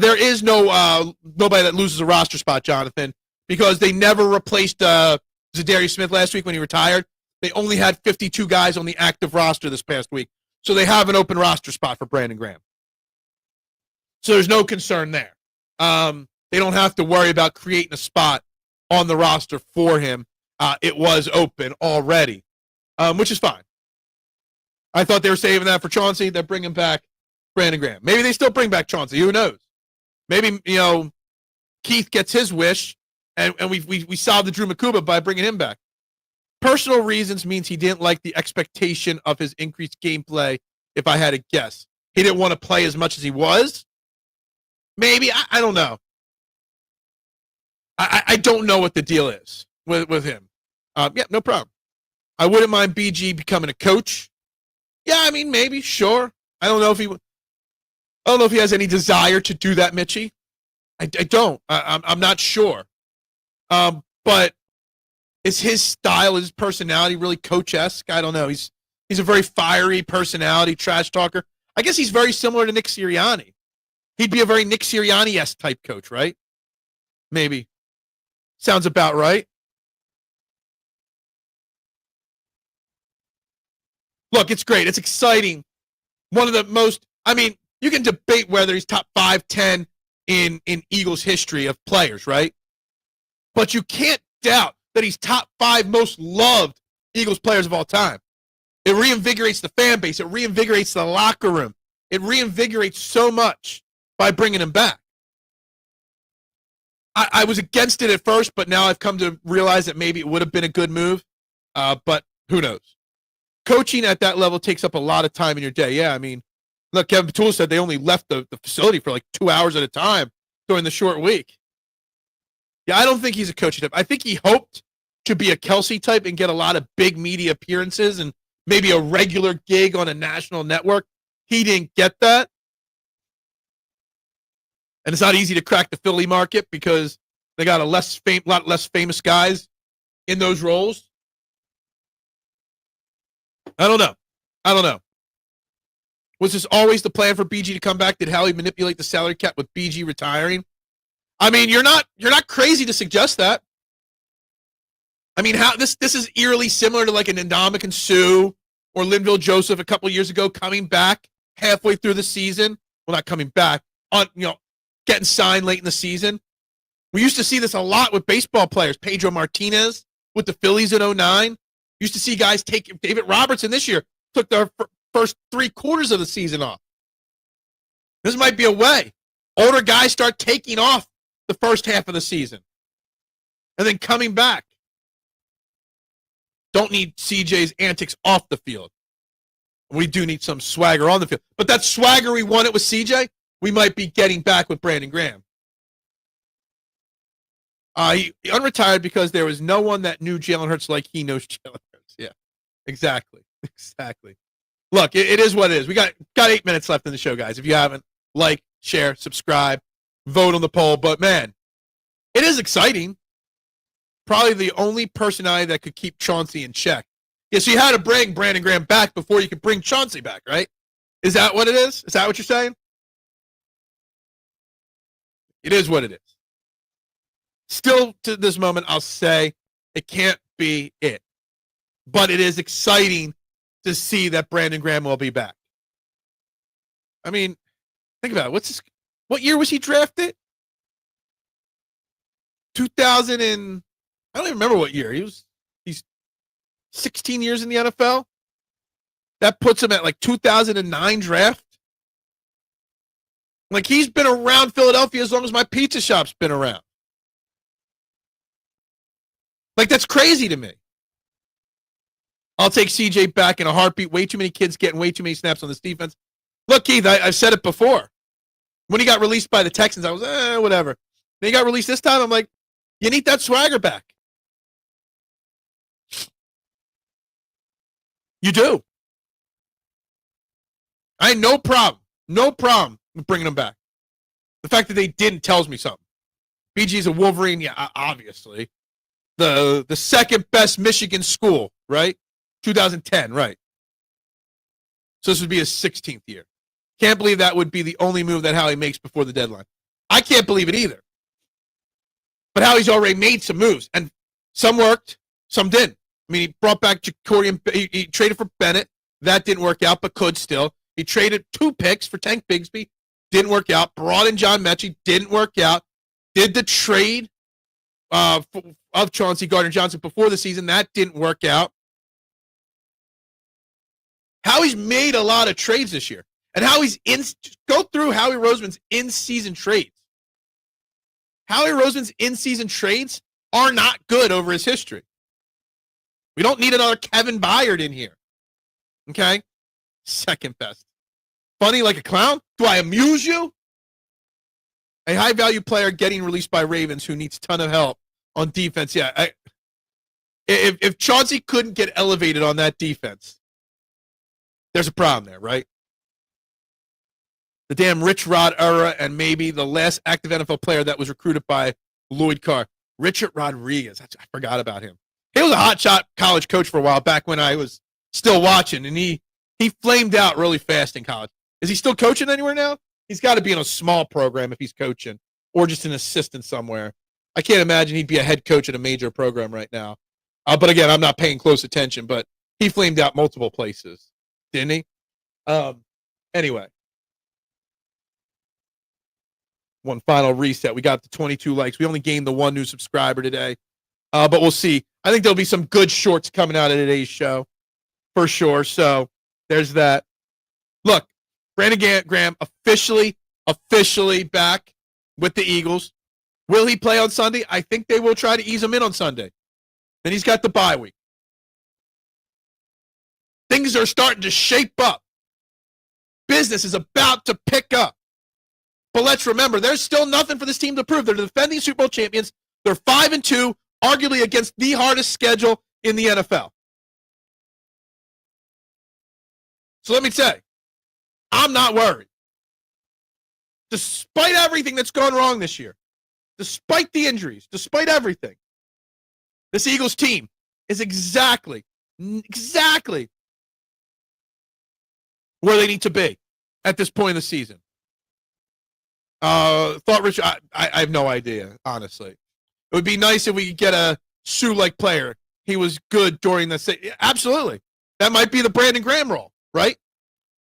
There is no nobody that loses a roster spot, Jonathan, because they never replaced Zadarius Smith last week when he retired. They only had 52 guys on the active roster this past week. So they have an open roster spot for Brandon Graham. So there's no concern there. They don't have to worry about creating a spot on the roster for him. It was open already, which is fine. I thought they were saving that for Chauncey. They're bringing back Brandon Graham. Maybe they still bring back Chauncey. Who knows? Maybe, Keith gets his wish, and we solve the Drew Nakobe by bringing him back. Personal reasons means he didn't like the expectation of his increased gameplay, if I had to guess. He didn't want to play as much as he was. Maybe. I don't know. I don't know what the deal is with him. Yeah, no problem. I wouldn't mind BG becoming a coach. Yeah, I mean, maybe, sure. I don't know if he has any desire to do that, Mitchie. I don't. I'm not sure. But is his style, his personality really coach-esque? I don't know. He's a very fiery personality, trash talker. I guess he's very similar to Nick Sirianni. He'd be a very Nick Sirianni-esque type coach, right? Maybe. Sounds about right. Look, it's great. It's exciting. One of the most, you can debate whether he's top 5, 10 in Eagles history of players, right? But you can't doubt that he's top 5 most loved Eagles players of all time. It reinvigorates the fan base. It reinvigorates the locker room. It reinvigorates so much by bringing him back. I was against it at first, but now I've come to realize that maybe it would have been a good move. But who knows? Coaching at that level takes up a lot of time in your day. Yeah, look, Kevin Patullo said they only left the facility for like 2 hours at a time during the short week. Yeah, I don't think he's a coaching type. I think he hoped to be a Kelsey type and get a lot of big media appearances and maybe a regular gig on a national network. He didn't get that. And it's not easy to crack the Philly market because they got a lot less famous guys in those roles. I don't know. Was this always the plan for BG to come back? Did Howie manipulate the salary cap with BG retiring? You're not crazy to suggest that. How this is eerily similar to like an Ndamukong Suh or Linville Joseph a couple years ago coming back halfway through the season. Well, not coming back, getting signed late in the season. We used to see this a lot with baseball players. Pedro Martinez with the Phillies in 2009. Used to see guys take David Robertson this year took their first 3 quarters of the season off. This might be a way. Older guys start taking off the first half of the season and then coming back. Don't need CJ's antics off the field. We do need some swagger on the field. But that swagger we wanted with CJ, we might be getting back with Brandon Graham. He unretired because there was no one that knew Jalen Hurts like he knows Jalen Hurts. Yeah, exactly. Look, it is what it is. We got 8 minutes left in the show, guys. If you haven't, like, share, subscribe, vote on the poll. But, man, it is exciting. Probably the only personality that could keep Chauncey in check. Yeah, so you had to bring Brandon Graham back before you could bring Chauncey back, right? Is that what it is? Is that what you're saying? It is what it is. Still, to this moment, I'll say it can't be it. But it is exciting to see that Brandon Graham will be back. Think about it. What year was he drafted? 2000 and I don't even remember what year. He's 16 years in the NFL. That puts him at like 2009 draft. Like he's been around Philadelphia as long as my pizza shop's been around. Like that's crazy to me. I'll take CJ back in a heartbeat. Way too many kids getting way too many snaps on this defense. Look, Keith, I've said it before. When he got released by the Texans, I was, whatever. Then he got released this time. I'm like, you need that swagger back. You do. I had no problem with bringing him back. The fact that they didn't tells me something. BG's a Wolverine, yeah, obviously. The second best Michigan school, right? 2010, right. So this would be his 16th year. Can't believe that would be the only move that Howie makes before the deadline. I can't believe it either. But Howie's already made some moves, and some worked, some didn't. He brought back Jacory, he traded for Bennett. That didn't work out, but could still. He traded 2 picks for Tank Bigsby. Didn't work out. Brought in John Mechie. Didn't work out. Did the trade of Chauncey Gardner-Johnson before the season. That didn't work out. Howie's made a lot of trades this year. And how he's go through Howie Roseman's in-season trades. Howie Roseman's in-season trades are not good over his history. We don't need another Kevin Byard in here. Okay? Second best. Funny like a clown? Do I amuse you? A high-value player getting released by Ravens who needs a ton of help on defense. Yeah, if Chauncey couldn't get elevated on that defense, there's a problem there, right? The damn Rich Rod era and maybe the last active NFL player that was recruited by Lloyd Carr. Richard Rodriguez. I forgot about him. He was a hotshot college coach for a while back when I was still watching, and he flamed out really fast in college. Is he still coaching anywhere now? He's got to be in a small program if he's coaching, or just an assistant somewhere. I can't imagine he'd be a head coach at a major program right now. But again, I'm not paying close attention, but he flamed out multiple places, didn't he? Anyway. One final reset. We got the 22 likes. We only gained the one new subscriber today, but we'll see. I think there'll be some good shorts coming out of today's show for sure. So there's that. Look, Brandon Graham officially back with the Eagles. Will he play on Sunday? I think they will try to ease him in on Sunday. Then he's got the bye week. Things are starting to shape up. Business is about to pick up. But let's remember, there's still nothing for this team to prove. They're the defending Super Bowl champions. They're 5-2, arguably against the hardest schedule in the NFL. So let me say, I'm not worried. Despite everything that's gone wrong this year, despite the injuries, despite everything, this Eagles team is exactly where they need to be at this point in the season. Thought Rich, I have no idea, honestly. It would be nice if we could get a Sue-like player. He was good during the absolutely. That might be the Brandon Graham role, right?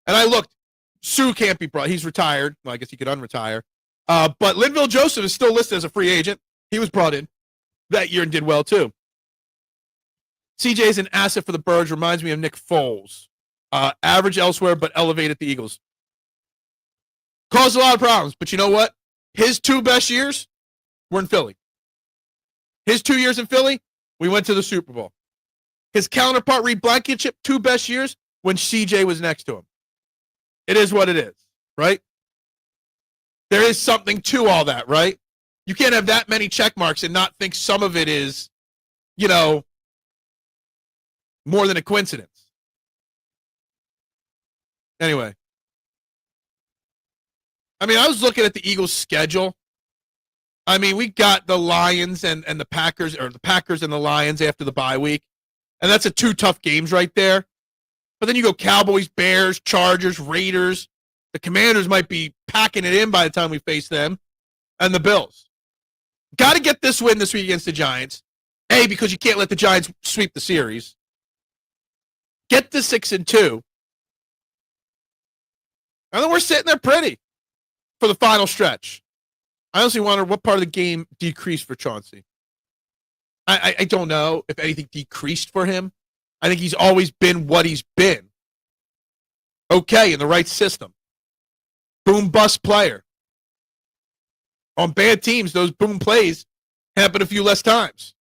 And I looked, Sue can't be brought. He's retired. Well, I guess he could unretire. But Linville Joseph is still listed as a free agent. He was brought in that year and did well, too. CJ is an asset for the Birds. Reminds me of Nick Foles. Average elsewhere, but elevated at the Eagles. Caused a lot of problems, but you know what? His two best years were in Philly. His 2 years in Philly, we went to the Super Bowl. His counterpart, Reed Blankenship, 2 best years when CJ was next to him. It is what it is, right? There is something to all that, right? You can't have that many check marks and not think some of it is, more than a coincidence. Anyway. I was looking at the Eagles' schedule. We got the Lions and the Packers, or the Packers and the Lions after the bye week. And that's 2 tough games right there. But then you go Cowboys, Bears, Chargers, Raiders. The Commanders might be packing it in by the time we face them. And the Bills. Got to get this win this week against the Giants. A, because you can't let the Giants sweep the series. Get to 6-2. And then we're sitting there pretty for the final stretch. I honestly wonder what part of the game decreased for Chauncey. I don't know if anything decreased for him. I think he's always been what he's been. Okay, in the right system. Boom bust player. On bad teams, those boom plays happen a few less times.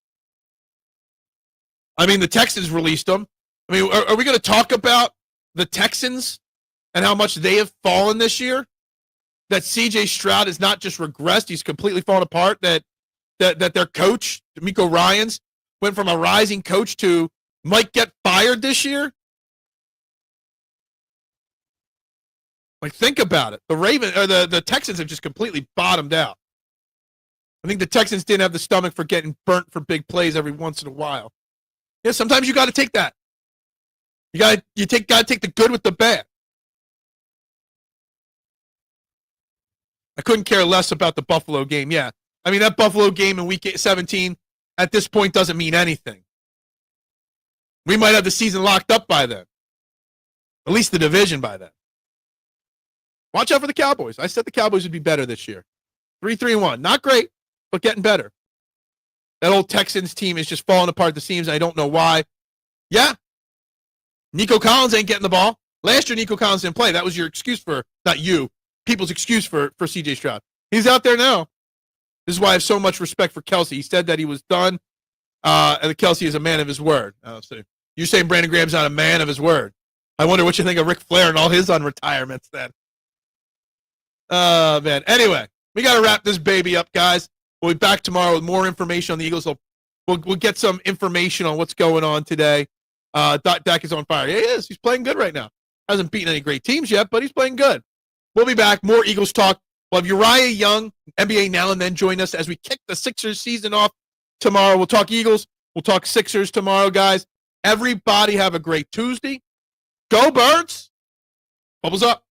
The Texans released him. Are we going to talk about the Texans and how much they have fallen this year? That C.J. Stroud has not just regressed, he's completely fallen apart, that their coach, D'Amico Ryans, went from a rising coach to might get fired this year? Think about it. The Texans have just completely bottomed out. I think the Texans didn't have the stomach for getting burnt for big plays every once in a while. Yeah, sometimes you got to take that. You got to take the good with the bad. I couldn't care less about the Buffalo game. Yeah. That Buffalo game in week 17 at this point doesn't mean anything. We might have the season locked up by then. At least the division by then. Watch out for the Cowboys. I said the Cowboys would be better this year. 3-1. Not great, but getting better. That old Texans team is just falling apart at the seams. I don't know why. Yeah. Nico Collins ain't getting the ball. Last year, Nico Collins didn't play. That was your excuse for, not you, people's excuse for C.J. Stroud. He's out there now. This is why I have so much respect for Kelsey. He said that he was done, and Kelsey is a man of his word. So you're saying Brandon Graham's not a man of his word. I wonder what you think of Ric Flair and all his unretirements then. Man. Anyway, we got to wrap this baby up, guys. We'll be back tomorrow with more information on the Eagles. We'll get some information on what's going on today. Dak is on fire. Yeah, he is. He's playing good right now. Hasn't beaten any great teams yet, but he's playing good. We'll be back. More Eagles talk. We'll have Uriah Young, NBA Now and Then, join us as we kick the Sixers season off tomorrow. We'll talk Eagles. We'll talk Sixers tomorrow, guys. Everybody have a great Tuesday. Go Birds. Bubbles up.